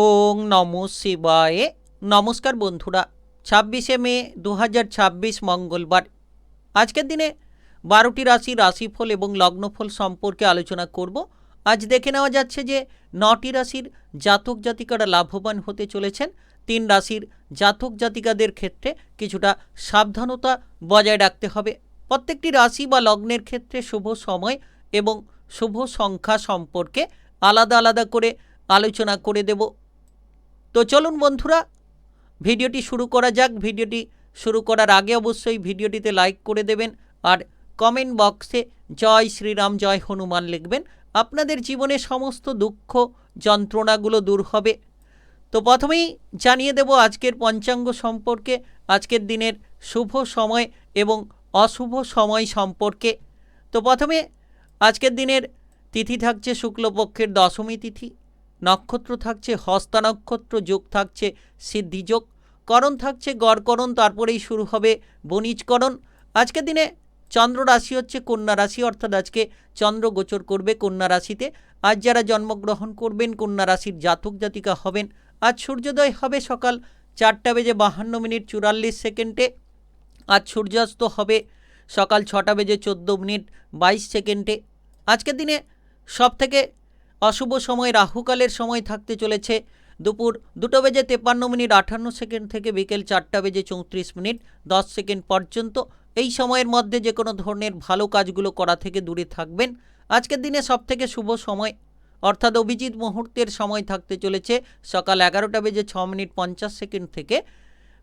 ওং নমো শিবায়। নমস্কার বন্ধুরা, 26শে মে 2026 মঙ্গলবার। আজকের দিনে 12টি রাশিফল এবং লগ্নফল সম্পর্কে আলোচনা করব। আজ দেখে নেওয়া যাচ্ছে যে 9টি রাশির জাতক জাতিকারা লাভবান হতে চলেছেন। 3 রাশির জাতক জাতিকাদের ক্ষেত্রে কিছুটা সাবধানতা বজায় রাখতে হবে। প্রত্যেকটি রাশি বা লগ্নের ক্ষেত্রে শুভ সময় এবং শুভ সংখ্যা সম্পর্কে আলাদা আলাদা করে আলোচনা করে দেব। তো চলুন বন্ধুরা, ভিডিওটি শুরু করা যাক। ভিডিওটি শুরু করার আগে অবশ্যই ভিডিওটিতে লাইক করে দেবেন আর কমেন্ট বক্সে জয় শ্রীরাম জয় হনুমান লিখবেন। আপনাদের জীবনে সমস্ত দুঃখ যন্ত্রণাগুলো দূর হবে। তো প্রথমেই জানিয়ে দেব আজকের পঞ্চাঙ্গ সম্পর্কে, আজকের দিনের শুভ সময় এবং অশুভ সময় সম্পর্কে। তো প্রথমে আজকের দিনের তিথি থাকছে শুক্লপক্ষের দশমী তিথি, নক্ষত্র থাকছে হস্তা নক্ষত্র, যোগ থাকছে সিদ্ধিযোগ, করণ থাকছে গড়করণ, তারপরেই শুরু হবে বণিজকরণ। আজকের দিনে চন্দ্র রাশি হচ্ছে কন্যা রাশি, অর্থাৎ আজকে চন্দ্র গোচর করবে কন্যা রাশিতে। আজ যারা জন্মগ্রহণ করবেন কন্যা রাশির জাতক জাতিকা হবেন। আজ সূর্যোদয় হবে সকাল 4:52:44। আজ সূর্যাস্ত হবে সকাল 6:14:22। আজকের দিনে সবথেকে অশুভ সময় রাহুকালের সময় থাকতে চলেছে দুপুর 2:53:58 থেকে বিকেল 4:34:10 পর্যন্ত। এই সময়ের মধ্যে যে কোনো ধরনের ভালো কাজগুলো করা থেকে দূরে থাকবেন। আজকের দিনে সবথেকে শুভ সময় অর্থাৎ অভিজিৎ মুহূর্তের সময় থাকতে চলেছে সকাল 11:06:50 থেকে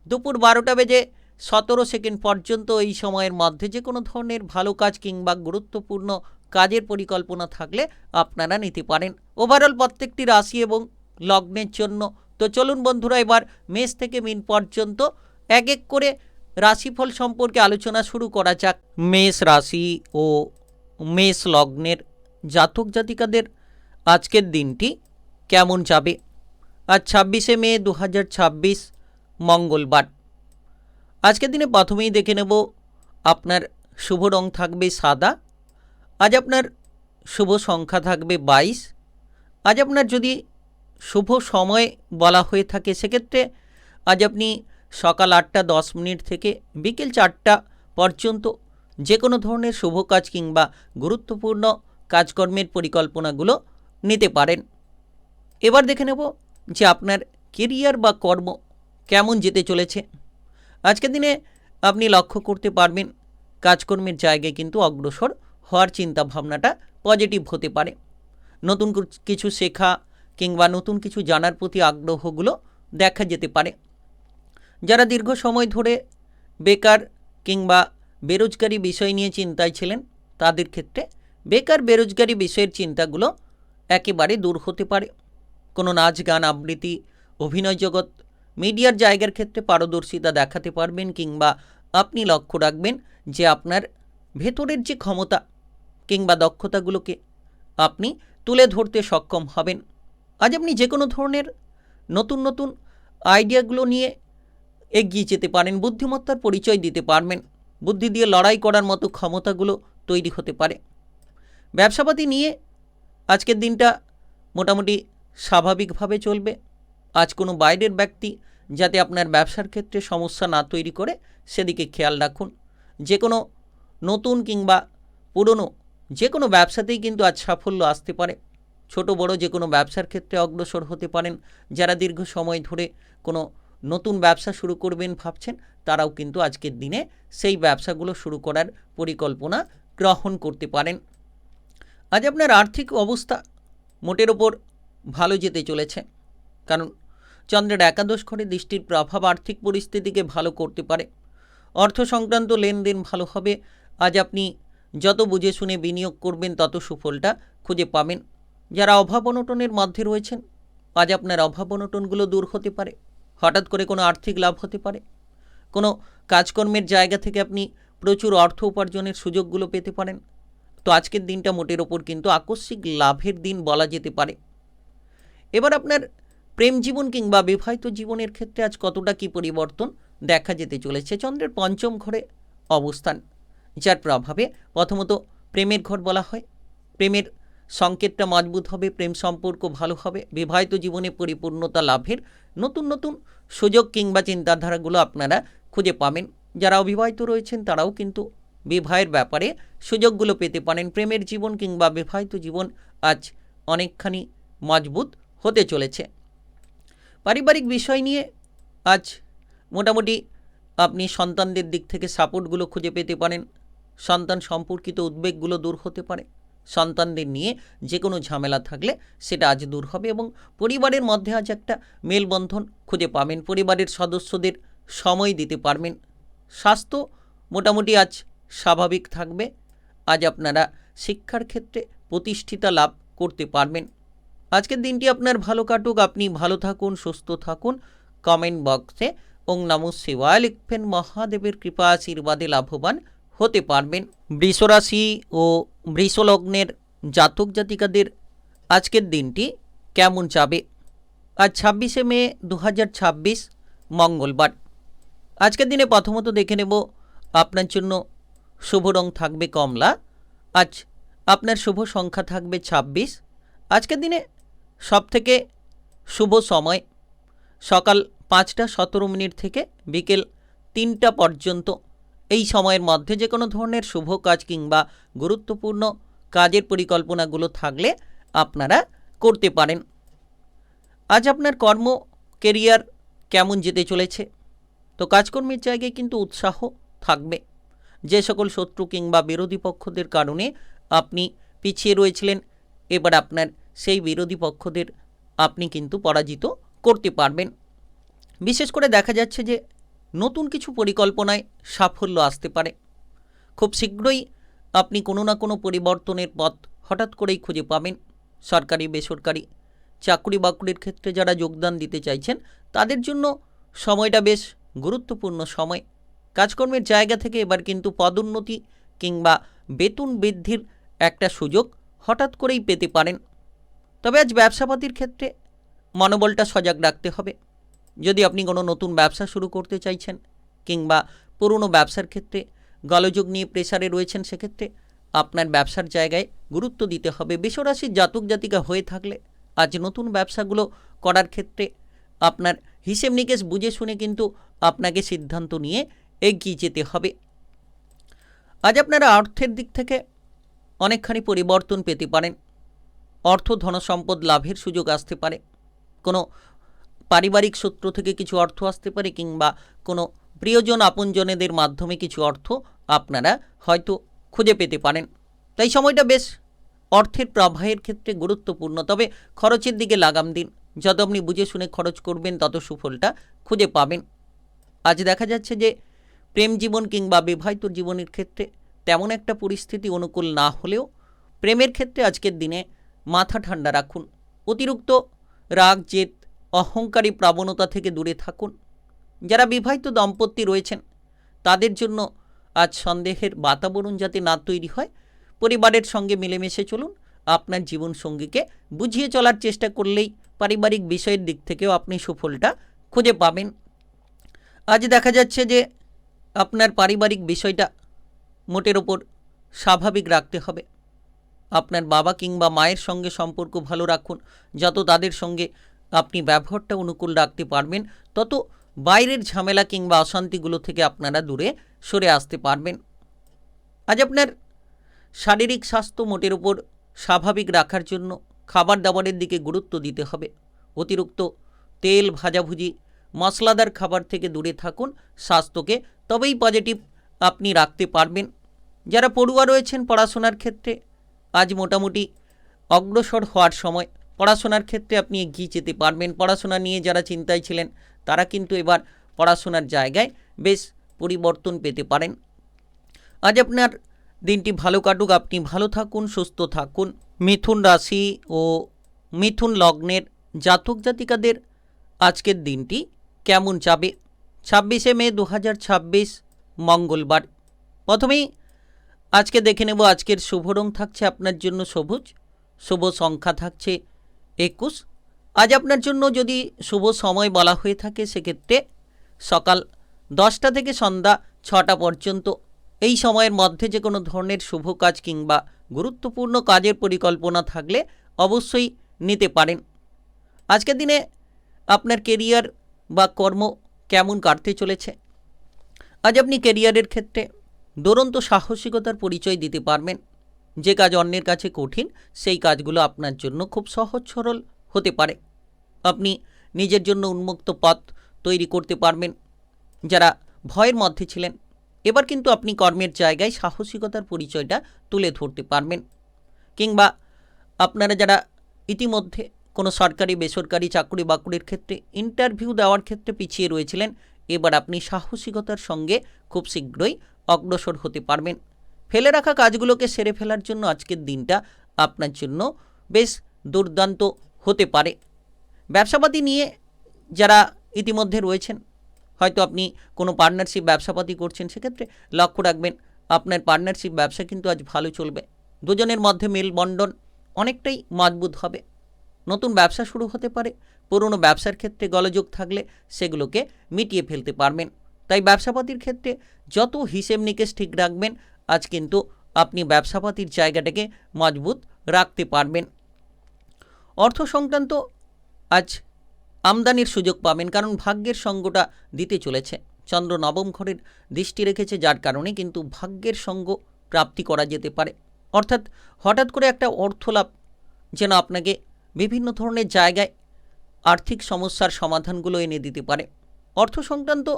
দুপুর 12:17 পর্যন্ত। এই সময়ের মধ্যে যে কোনো ধরনের ভালো কাজ কিংবা গুরুত্বপূর্ণ কাজের পরিকল্পনা থাকলে আপনারা নিতে পারেন। ওভারঅল প্রত্যেকটি রাশি এবং লগ্নের জন্য। তো চলুন বন্ধুরা, এবার মেষ থেকে মীন পর্যন্ত এক এক করে রাশিফল সম্পর্কে আলোচনা শুরু করা যাক। মেষ রাশি ও মেষ লগ্নের জাতক জাতিকাদের আজকের দিনটি কেমন যাবে? আজ 26শে মে 2026 মঙ্গলবার। আজকের দিনে প্রথমেই দেখে নেব আপনার শুভ রং থাকবে সাদা। আজ আপনার শুভ সংখ্যা থাকবে 22। আজ আপনার যদি শুভ সময় বলা হয়ে থাকে সেক্ষেত্রে আজ আপনি সকাল 8:10 থেকে বিকেল 4টা পর্যন্ত যে কোনো ধরনের শুভ কাজ কিংবা গুরুত্বপূর্ণ কাজকর্মের পরিকল্পনাগুলো নিতে পারেন। এবার দেখে নেব যে আপনার কেরিয়ার বা কর্ম কেমন যেতে চলেছে। আজকের দিনে আপনি লক্ষ্য করতে পারবেন কাজকর্মের জায়গায় কিন্তু অগ্রসর হওয়ার চিন্তা ভাবনাটা পজিটিভ হতে পারে। নতুন কিছু শেখা কিংবা নতুন কিছু জানার প্রতি আগ্রহগুলো দেখা যেতে পারে। যারা দীর্ঘ সময় ধরে বেকার কিংবা বেরোজগারি বিষয় নিয়ে চিন্তায় ছিলেন তাদের ক্ষেত্রে বেকার বেরোজগারি বিষয়ের চিন্তাগুলো একেবারে দূর হতে পারে। কোনো নাচ গান আবৃত্তি অভিনয় জগৎ মিডিয়ার জায়গার ক্ষেত্রে পারদর্শিতা দেখাতে পারবেন কিংবা আপনি লক্ষ্য রাখবেন যে আপনার ভেতরের যে ক্ষমতা কিংবা দক্ষতাগুলোকে আপনি তুলে ধরতে সক্ষম হবেন। আজ আপনি যে কোনো ধরনের নতুন নতুন আইডিয়াগুলো নিয়ে এগিয়ে যেতে পারেন, বুদ্ধিমত্তার পরিচয় দিতে পারবেন। বুদ্ধি দিয়ে লড়াই করার মতো ক্ষমতাগুলো তৈরি হতে পারে। ব্যবসাপাতি নিয়ে আজকের দিনটা মোটামুটি স্বাভাবিকভাবে চলবে। আজ কোনো বাইরের ব্যক্তি যাতে আপনার ব্যবসার ক্ষেত্রে সমস্যা না তৈরি করে সেদিকে খেয়াল রাখুন। যে কোনো নতুন কিংবা পুরনো যে কোনো ব্যবসাতেই কিন্তু আজ সাফল্য আসতে পারে। ছোট বড় যে কোনো ব্যবসার ক্ষেত্রে অগ্রসর হতে পারেন। যারা দীর্ঘ সময় ধরে কোনো নতুন ব্যবসা শুরু করবেন ভাবছেন তারাও কিন্তু আজকের দিনে সেই ব্যবসাগুলো শুরু করার পরিকল্পনা গ্রহণ করতে পারেন। আজ আপনার আর্থিক অবস্থা মোটের ওপর ভালো যেতে চলেছে, কারণ চন্দ্রের একাদশ ঘরে দৃষ্টির প্রভাব আর্থিক পরিস্থিতিকে ভালো করতে পারে। অর্থ সংক্রান্ত লেনদেন ভালো হবে। আজ আপনি যত বুঝে শুনে বিনিয়োগ করবেন তত সুফলটা খুঁজে পাবেন। যারা অভাব অনটনের মধ্যে রয়েছেন আজ আপনার অভাব অনটনগুলো দূর হতে পারে। হঠাৎ করে কোনো আর্থিক লাভ হতে পারে। কোনো কাজকর্মের জায়গা থেকে আপনি প্রচুর অর্থ উপার্জনের সুযোগগুলো পেতে পারেন। তো আজকের দিনটা মোটের ওপর কিন্তু আকস্মিক লাভের দিন বলা যেতে পারে। এবার আপনার প্রেম জীবন কিংবা বিবাহিত জীবনের ক্ষেত্রে আজ কতটা কি পরিবর্তন দেখা যেতে চলেছে। চন্দ্রের পঞ্চম ঘরে অবস্থান, যার প্রভাবে প্রথমত প্রেমের ঘর বলা হয়। প্রেমের সংকেতটা মজবুত হবে, প্রেম সম্পর্ক ভালো হবে, বিবাহিত জীবনে পরিপূর্ণতা লাভের নতুন নতুন সুযোগ কিংবা চিন্তাধারাগুলো আপনারা খুঁজে পাবেন। যারা অবিবাহিত রয়েছেন তারাও কিন্তু বিবাহের ব্যাপারে সুযোগগুলো পেতে পারেন। প্রেমের জীবন কিংবা বিবাহিত জীবন আজ অনেকখানি মজবুত হতে চলেছে। পারিবারিক বিষয় নিয়ে আজ মোটামুটি আপনি সন্তানদের দিক থেকে সাপোর্টগুলো খুঁজে পেতে পারেন। সন্তান সম্পর্কিত উদ্বেগগুলো দূর হতে পারে। সন্তানদের নিয়ে যে কোনো ঝামেলা থাকলে সেটা আজ দূর হবে এবং পরিবারের মধ্যে আজ একটা মেলবন্ধন খুঁজে পাবেন। পরিবারের সদস্যদের সময় দিতে পারবেন। স্বাস্থ্য মোটামুটি আজ স্বাভাবিক থাকবে। আজ আপনারা শিক্ষার ক্ষেত্রে প্রতিষ্ঠিতা লাভ করতে পারবেন। আজকের দিনটি আপনার ভালো কাটুক, আপনি ভালো থাকুন, সুস্থ থাকুন। কমেন্ট বক্সে ওং নমঃ শিবায় লিখবেন। মহাদেবের কৃপা আশীর্বাদে লাভবান হতে পারবেন। বৃষরাশি ও বৃষলগ্নের জাতক জাতিকাদের আজকের দিনটি কেমন যাবে? আজ 26শে মে 2026 মঙ্গলবার। আজকের দিনে প্রথমত দেখে নেব আপনার জন্য শুভ রং থাকবে কমলা। আজ আপনার শুভ সংখ্যা থাকবে 26। আজকের দিনে সবথেকে শুভ সময় সকাল 5টা 17 থেকে বিকেল 3টা পর্যন্ত। এই সময়ের মধ্যে যে কোনো ধরনের শুভ কাজ কিংবা গুরুত্বপূর্ণ কাজের পরিকল্পনাগুলো থাকলে আপনারা করতে পারেন। আজ আপনার কর্ম কেরিয়ার কেমন যেতে চলেছে? তো কাজকর্মের জায়গায় কিন্তু উৎসাহ থাকবে। যে সকল শত্রু কিংবা বিরোধী পক্ষদের কারণে আপনি পিছিয়ে রয়েছিলেন, এবার আপনার সেই বিরোধী পক্ষদের আপনি কিন্তু পরাজিত করতে পারবেন। বিশেষ করে দেখা যাচ্ছে যে নতুন কিছু পরিকল্পনায় সাফল্য আসতে পারে। খুব শীঘ্রই আপনি কোনো না কোনো পরিবর্তনের পথ হঠাৎ করেই খুঁজে পাবেন। সরকারি বেসরকারি চাকরি বাকরির ক্ষেত্রে যারা যোগদান দিতে চাইছেন তাদের জন্য সময়টা বেশ গুরুত্বপূর্ণ সময়। কাজকর্মের জায়গা থেকে এবার কিন্তু পদোন্নতি কিংবা বেতন বৃদ্ধির একটা সুযোগ হঠাৎ করেই পেতে পারেন। তবে আজ ব্যবসাপাতির ক্ষেত্রে মনোবলটা সজাগ রাখতে হবে। যদি আপনি কোনো নতুন ব্যবসা শুরু করতে চাইছেন কিংবা পুরনো ব্যবসার ক্ষেত্রে গোলযোগ নিয়ে প্রেসারে রয়েছেন, সেক্ষেত্রে আপনার ব্যবসার জায়গায় গুরুত্ব দিতে হবে। বৃষরাশির জাতক জাতিকা হয়ে থাকলে আজ নতুন ব্যবসাগুলো করার ক্ষেত্রে আপনার হিসেব নিকেশ বুঝে শুনে কিন্তু আপনাকে সিদ্ধান্ত নিয়ে এগিয়ে যেতে হবে। আজ আপনারা অর্থের দিক থেকে অনেকখানি পরিবর্তন পেতে পারেন। অর্থ ধনসম্পদ লাভের সুযোগ আসতে পারে। কোনো পারিবারিক সূত্র থেকে কিছু অর্থ আসতে পারে কিংবা কোনো প্রিয়জন আপনজনেদের মাধ্যমে কিছু অর্থ আপনারা হয়তো খুঁজে পেতে পারেন। তাই সময়টা বেশ অর্থের প্রবাহের ক্ষেত্রে গুরুত্বপূর্ণ। তবে খরচের দিকে লাগাম দিন। যত আপনি বুঝে শুনে খরচ করবেন তত সুফলটা খুঁজে পাবেন। আজ দেখা যাচ্ছে যে প্রেম জীবন কিংবা বিবাহিত জীবনের ক্ষেত্রে তেমন একটা পরিস্থিতি অনুকূল না হলেও প্রেমের ক্ষেত্রে আজকের দিনে মাথা ঠান্ডা রাখুন। অতিরিক্ত রাগ জেদ অহংকারী প্রবণতা থেকে দূরে থাকুন। যারা বিবাহিত দম্পতি রয়েছেন তাদের জন্য আজ সন্দেহের বাতাবরণ যাতে না তৈরি হয়, পরিবারের সঙ্গে মিলেমিশে চলুন। আপনার জীবনসঙ্গীকে বুঝিয়ে চলার চেষ্টা করলেই পারিবারিক বিষয়ের দিক থেকেও আপনি সুফলটা খুঁজে পাবেন। আজ দেখা যাচ্ছে যে আপনার পারিবারিক বিষয়টা মোটের ওপর স্বাভাবিক রাখতে হবে। আপনার বাবা কিংবা মায়ের সঙ্গে সম্পর্ক ভালো রাখুন। যত তাদের সঙ্গে আপনি ব্যবহারটা অনুকূল রাখতে পারবেন তত বাইরের ঝামেলা কিংবা অশান্তিগুলো থেকে আপনারা দূরে সরে আসতে পারবেন। আজ আপনার শারীরিক স্বাস্থ্য মোটের ওপর স্বাভাবিক রাখার জন্য খাবার দাবারের দিকে গুরুত্ব দিতে হবে। অতিরিক্ত তেল ভাজাভুজি মশলাদার খাবার থেকে দূরে থাকুন। স্বাস্থ্যকে তবেই পজিটিভ আপনি রাখতে পারবেন। যারা পড়ুয়া রয়েছেন পড়াশোনার ক্ষেত্রে আজ মোটামুটি অগ্রসর হওয়ার সময়। পড়াশোনার ক্ষেত্রে আপনি এগিয়ে যেতে পারবেন। পড়াশোনা নিয়ে যারা চিন্তায় ছিলেন তারা কিন্তু এবার পড়াশোনার জায়গায় বেশ পরিবর্তন পেতে পারেন। আজ আপনার দিনটি ভালো কাটুক, আপনি ভালো থাকুন, সুস্থ থাকুন। মিথুন রাশি ও মিথুন লগ্নের জাতক জাতিকাদের আজকের দিনটি কেমন যাবে? 26শে মে 2026 মঙ্গলবার। প্রথমেই আজকে দেখে নেব আজকের শুভ রং থাকছে আপনার জন্য সবুজ। শুভ সংখ্যা থাকছে 21। আজ আপনার জন্য যদি শুভ সময় বলা হয়ে থাকে সেক্ষেত্রে সকাল 10টা থেকে সন্ধ্যা 6টা পর্যন্ত। এই সময়ের মধ্যে যে কোনো ধরনের শুভ কাজ কিংবা গুরুত্বপূর্ণ কাজের পরিকল্পনা থাকলে অবশ্যই নিতে পারেন। আজকের দিনে আপনার কেরিয়ার বা কর্ম কেমন কাটতে চলেছে? আজ আপনি কেরিয়ারের ক্ষেত্রে দুরন্ত সাহসিকতার পরিচয় দিতে পারবেন। যে কাজ অন্যের কাছে কঠিন, সেই কাজগুলো আপনার জন্য খুব সহজ সরল হতে পারে। আপনি নিজের জন্য উন্মুক্ত পথ তৈরি করতে পারবেন। যারা ভয়ের মধ্যে ছিলেন, এবার কিন্তু আপনি কর্মের জায়গায় সাহসিকতার পরিচয়টা তুলে ধরতে পারবেন। কিংবা আপনারা যারা ইতিমধ্যে কোনো সরকারি বেসরকারি চাকরি বাকরির ক্ষেত্রে ইন্টারভিউ দেওয়ার ক্ষেত্রে পিছিয়ে রয়েছিলেন, এবার আপনি সাহসিকতার সঙ্গে খুব শীঘ্রই অগ্রসর হতে পারবেন। ফেলে রাখা কাজগুলোকে সেরে ফেলার জন্য আজকের দিনটা আপনার জন্য বেশ দুর্দান্ত হতে পারে। ব্যবসাপাতি নিয়ে যারা ইতিমধ্যে রয়েছেন, হয়তো আপনি কোনো পার্টনারশিপ ব্যবসাপাতি করছেন, সেক্ষেত্রে লক্ষ্য রাখবেন আপনার পার্টনারশিপ ব্যবসা কিন্তু আজ ভালো চলবে। দুজনের মধ্যে মেলবন্ধন অনেকটাই মজবুত হবে। নতুন ব্যবসা শুরু হতে পারে। পুরনো ব্যবসার ক্ষেত্রে গোলযোগ থাকলে সেগুলোকে মিটিয়ে ফেলতে পারবেন। তাই ব্যবসাপাতির ক্ষেত্রে যত হিসেব নিকেশ ঠিক রাখবেন, আজ কিন্তু আপনি ব্যবসাপাতির জায়গাটাকে মজবুত রাখতে পারবেন। অর্থ সংক্রান্ত আজ আমদানির সুযোগ পাবেন, কারণ ভাগ্যের সঙ্গটা দিতে চলেছে। চন্দ্র নবম ঘরের দৃষ্টি রেখেছে, যার কারণে কিন্তু ভাগ্যের সঙ্গ প্রাপ্তি করা যেতে পারে। অর্থাৎ হঠাৎ করে একটা অর্থলাভ যেন আপনাকে বিভিন্ন ধরনের জায়গায় আর্থিক সমস্যার সমাধানগুলো এনে দিতে পারে। অর্থ সংক্রান্ত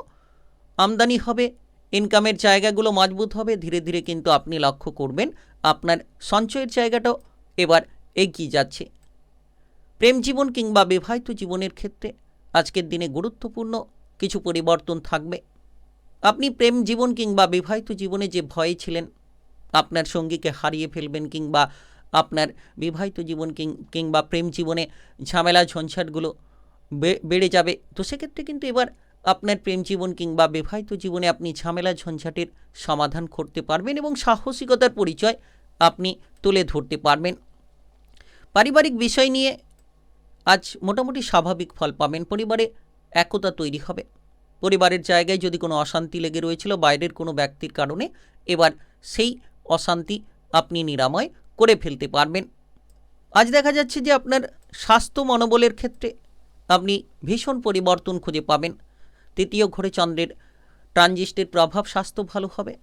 আমদানি হবে, ইনকামের জায়গাগুলো মজবুত হবে। ধীরে ধীরে কিন্তু আপনি লক্ষ্য করবেন আপনার সঞ্চয়ের জায়গাটাও এবার এগিয়ে যাচ্ছে। প্রেম জীবন কিংবা বিবাহিত জীবনের ক্ষেত্রে আজকের দিনে গুরুত্বপূর্ণ কিছু পরিবর্তন থাকবে। আপনি প্রেম জীবন কিংবা বিবাহিত জীবনে যে ভয়ে ছিলেন আপনার সঙ্গীকে হারিয়ে ফেলবেন, কিংবা আপনার বিবাহিত জীবন কিংবা প্রেম জীবনে ঝামেলা ঝঞ্ঝাটগুলো বেড়ে যাবে, তো সেক্ষেত্রে কিন্তু এবার আপনার প্রেম জীবন কিংবা বিবাহিত জীবনে আপনি ঝামেলা ঝঞ্ঝাটের সমাধান করতে পারবেন এবং সাহসিকতার পরিচয় আপনি তুলে ধরতে পারবেন। পারিবারিক বিষয় নিয়ে আজ মোটামুটি স্বাভাবিক ফল পাবেন। পরিবারে একতা তৈরি হবে। পরিবারের জায়গায় যদি কোনো অশান্তি লেগে রয়েছিল বাইরের কোনো ব্যক্তির কারণে, এবার সেই অশান্তি আপনি নিরাময় করে ফেলতে পারবেন। আজ দেখা যাচ্ছে যে আপনার স্বাস্থ্য মনোবলের ক্ষেত্রে আপনি ভীষণ পরিবর্তন খুঁজে পাবেন। তৃতীয় ঘরে চন্দ্রের ট্রানজিস্টের প্রভাব, স্বাস্থ্য ভালো হবে।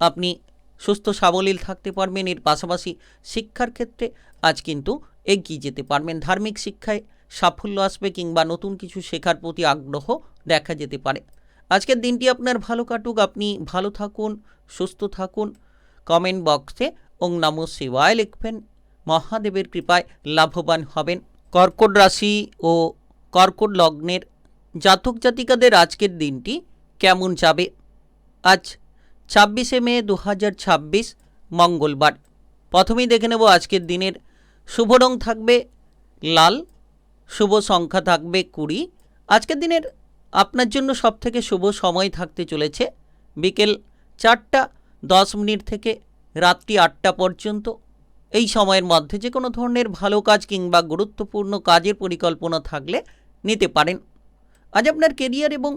আপনি সুস্থ সাবলীল থাকতে পারবেন। এর পাশাপাশি শিক্ষার ক্ষেত্রে আজ কিন্তু এগিয়ে যেতে পারবেন। ধার্মিক শিক্ষায় সাফল্য আসবে, কিংবা নতুন কিছু শেখার প্রতি আগ্রহ দেখা যেতে পারে। আজকের দিনটি আপনার ভালো কাটুক। আপনি ভালো থাকুন, সুস্থ থাকুন। কমেন্ট বক্সে ওং নমঃ শিবায় লিখবেন। মহাদেবের কৃপায় লাভবান হবেন। কর্কট রাশি ও কর্কট লগ্নের জাতক জাতিকাদের আজকের দিনটি কেমন যাবে? আজ 26শে মে 2026 মঙ্গলবার। প্রথমেই দেখে নেব আজকের দিনের শুভ রং থাকবে লাল, শুভ সংখ্যা থাকবে 20। আজকের দিনের আপনার জন্য সবথেকে শুভ সময় থাকতে চলেছে বিকেল 4টা 10 থেকে রাত্রি 8টা পর্যন্ত। এই সময়ের মধ্যে যে কোনো ধরনের ভালো কাজ কিংবা গুরুত্বপূর্ণ কাজের পরিকল্পনা থাকলে নিতে পারেন। আজ আপনার কেরিয়ার এবং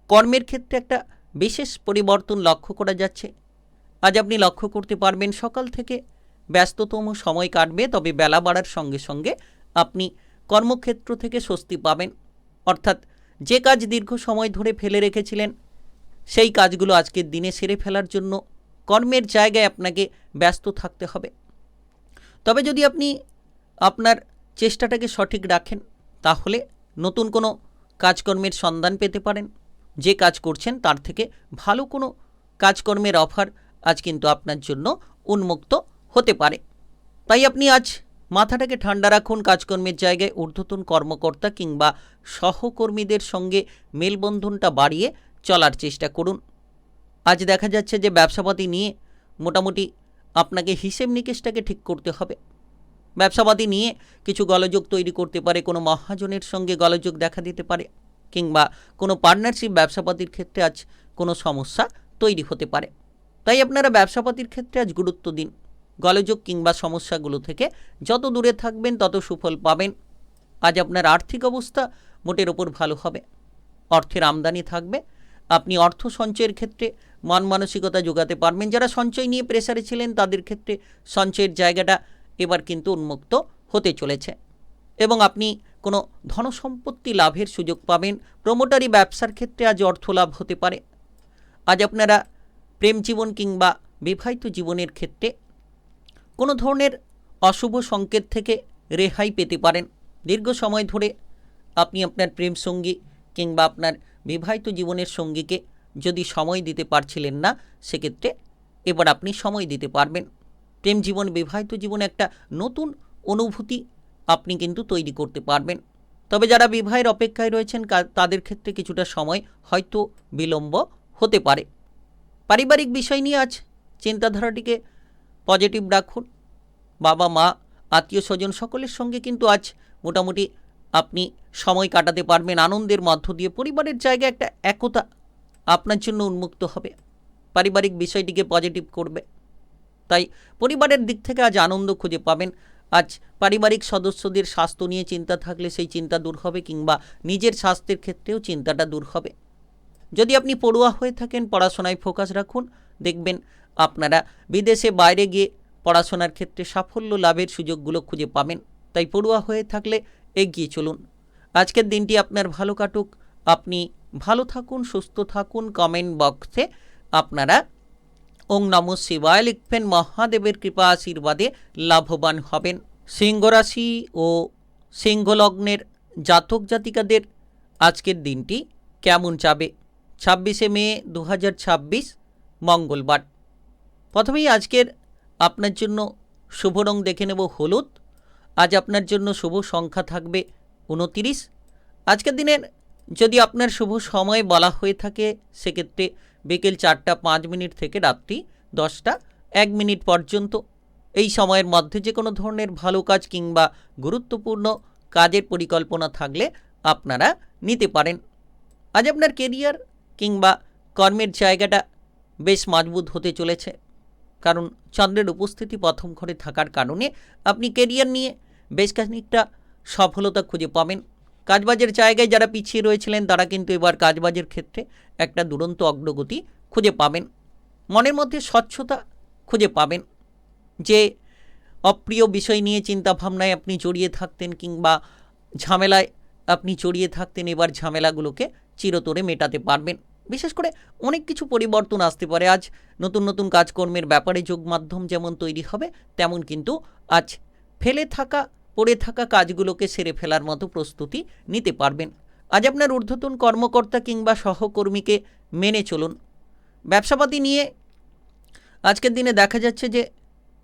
কর্মের ক্ষেত্রে একটা বিশেষ পরিবর্তন লক্ষ্য করা যাচ্ছে। আজ আপনি লক্ষ্য করতে পারবেন সকাল থেকে ব্যস্ততম সময় কাটবে, তবে বেলা বাড়ার সঙ্গে সঙ্গে আপনি কর্মক্ষেত্র থেকে স্বস্তি পাবেন। অর্থাৎ যে কাজ দীর্ঘ সময় ধরে ফেলে রেখেছিলেন সেই কাজগুলো আজকের দিনে সেরে ফেলার জন্য কর্মের জায়গায় আপনাকে ব্যস্ত থাকতে হবে। তবে যদি আপনি আপনার চেষ্টাটাকে সঠিক রাখেন, তাহলে নতুন কোনো কাজকর্মের সন্ধান পেতে পারেন। যে কাজ করছেন তার থেকে ভালো কোনো কাজকর্মের অফার আজ কিন্তু আপনার জন্য উন্মুক্ত হতে পারে। তাই আপনি আজ মাথাটাকে ঠান্ডা রাখুন। কাজকর্মের জায়গায় ঊর্ধ্বতন কর্মকর্তা কিংবা সহকর্মীদের সঙ্গে মেলবন্ধনটা বাড়িয়ে চলার চেষ্টা করুন। আজ দেখা যাচ্ছে যে ব্যবসাপাতি নিয়ে মোটামুটি আপনাকে হিসেব নিকেশটাকে ঠিক করতে হবে। ব্যবসাপাতি নিয়ে কিছু গোলযোগ তৈরি করতে পারে, কোনো মহাজনের সঙ্গে গোলযোগ দেখা দিতে পারে, কিংবা কোনো পার্টনারশিপ ব্যবসাপাতির ক্ষেত্রে আজ কোনো সমস্যা তৈরি হতে পারে। তাই আপনারা ব্যবসাপাতির ক্ষেত্রে আজ গুরুত্ব দিন। গোলযোগ কিংবা সমস্যাগুলো থেকে যত দূরে থাকবেন তত সুফল পাবেন। আজ আপনার আর্থিক অবস্থা মোটের ওপর ভালো হবে। অর্থের আমদানি থাকবে। আপনি অর্থ সঞ্চয়ের ক্ষেত্রে মন মানসিকতা যোগাতে পারবেন। যারা সঞ্চয় নিয়ে প্রেসারে ছিলেন তাদের ক্ষেত্রে সঞ্চয়ের জায়গাটা এবার কিন্তু উন্মুক্ত হতে চলেছে এবং আপনি কোনো ধনসম্পত্তি লাভের সুযোগ পাবেন। প্রমোটারি ব্যবসার ক্ষেত্রে আজ অর্থ লাভ হতে পারে। আজ আপনারা প্রেম জীবন কিংবা বিবাহিত জীবনের ক্ষেত্রে কোনো ধরনের অশুভ সংকেত থেকে রেহাই পেতে পারেন। দীর্ঘ সময় ধরে আপনি আপনার প্রেম সঙ্গী কিংবা আপনার বিবাহিত জীবনের সঙ্গীকে যদি সময় দিতে পারছিলেন না, সেক্ষেত্রে এবার আপনি সময় দিতে পারবেন। প্রেম জীবন বিবাহিত জীবন একটা নতুন অনুভূতি আপনি কিন্তু তৈরি করতে পারবেন। তবে যারা বিবাহের অপেক্ষায় রয়েছেন তাদের ক্ষেত্রে কিছুটা সময় হয়তো বিলম্ব হতে পারে। পারিবারিক বিষয় নিয়ে আজ চিন্তাধারাটিকে পজিটিভ রাখুন। বাবা মা আত্মীয় স্বজন সকলের সঙ্গে কিন্তু আজ মোটামুটি আপনি সময় কাটাতে পারবেন আনন্দের মধ্য দিয়ে। পরিবারের জায়গায় একটা একতা আপনার জন্য উন্মুক্ত হবে, পারিবারিক বিষয়টিকে পজিটিভ করবে। তাই পরিবারের দিক থেকে আজ আনন্দ খুঁজে পাবেন। আজ পারিবারিক সদস্যদের স্বাস্থ্য নিয়ে চিন্তা থাকলে সেই চিন্তা দূর হবে কিংবা নিজের স্বাস্থ্যের ক্ষেত্রেও চিন্তাটা দূর হবে। যদি আপনি পড়ুয়া হয়ে থাকেন পড়াশোনায় ফোকাস রাখুন, দেখবেন আপনারা বিদেশে বাইরে গিয়ে পড়াশোনার ক্ষেত্রে সাফল্য লাভের সুযোগগুলো খুঁজে পাবেন। তাই পড়ুয়া হয়ে থাকলে এগিয়ে চলুন। আজকের দিনটি আপনার ভালো কাটুক, আপনি ভালো থাকুন, সুস্থ থাকুন। কমেন্ট বক্সে আপনারা ওং নমঃ শিবায় লিখবেন। মহাদেবের কৃপা আশীর্বাদে লাভবান হবেন। সিংহ রাশি ও সিংহ লগ্নের জাতক জাতিকাদের আজকের দিনটি কেমন যাবে? 26শে মে 2026 মঙ্গলবার। প্রথমেই আজকের আপনার জন্য শুভ রং দেখে নেব হলুদ। আজ আপনার জন্য শুভ সংখ্যা থাকবে 29। আজকের দিনের যদি আপনার শুভ সময় বলা হয়ে থাকে সেক্ষেত্রে বিকেল 4টা 5 মিনিট থেকে রাত্রি 10টা 1 মিনিট পর্যন্ত। এই সময়ের মধ্যে যে কোনো ধরনের ভালো কাজ কিংবা গুরুত্বপূর্ণ কাজের পরিকল্পনা থাকলে আপনারা নিতে পারেন। আজ আপনার কেরিয়ার কিংবা কর্মের জায়গাটা বেশ মজবুত হতে চলেছে, কারণ চন্দ্রের উপস্থিতি প্রথম ঘরে থাকার কারণে আপনি কেরিয়ার নিয়ে বেশ খানিকটা সফলতা খুঁজে পাবেন। কাজবাজের জায়গায় যারা পিছিয়ে রয়েছিলেন তারা কিন্তু এবার কাজবাজের ক্ষেত্রে একটা দুরন্ত অগ্রগতি খুঁজে পাবেন। মনের মধ্যে স্বচ্ছতা খুঁজে পাবেন। যে অপ্রিয় বিষয় নিয়ে চিন্তাভাবনায় আপনি জড়িয়ে থাকতেন কিংবা ঝামেলায় আপনি জড়িয়ে থাকতেন, এবার ঝামেলাগুলোকে চিরতরে মেটাতে পারবেন। বিশেষ করে অনেক কিছু পরিবর্তন আসতে পারে। আজ নতুন নতুন কাজকর্মের ব্যাপারে যোগ মাধ্যম যেমন তৈরি হবে, তেমন কিন্তু আজ পড়ে থাকা কাজগুলোকে সেরে ফেলার মতো প্রস্তুতি নিতে পারবেন। আজ আপনার ঊর্ধ্বতন কর্মকর্তা কিংবা সহকর্মীকে মেনে চলুন। ব্যবসাপাতি নিয়ে আজকের দিনে দেখা যাচ্ছে যে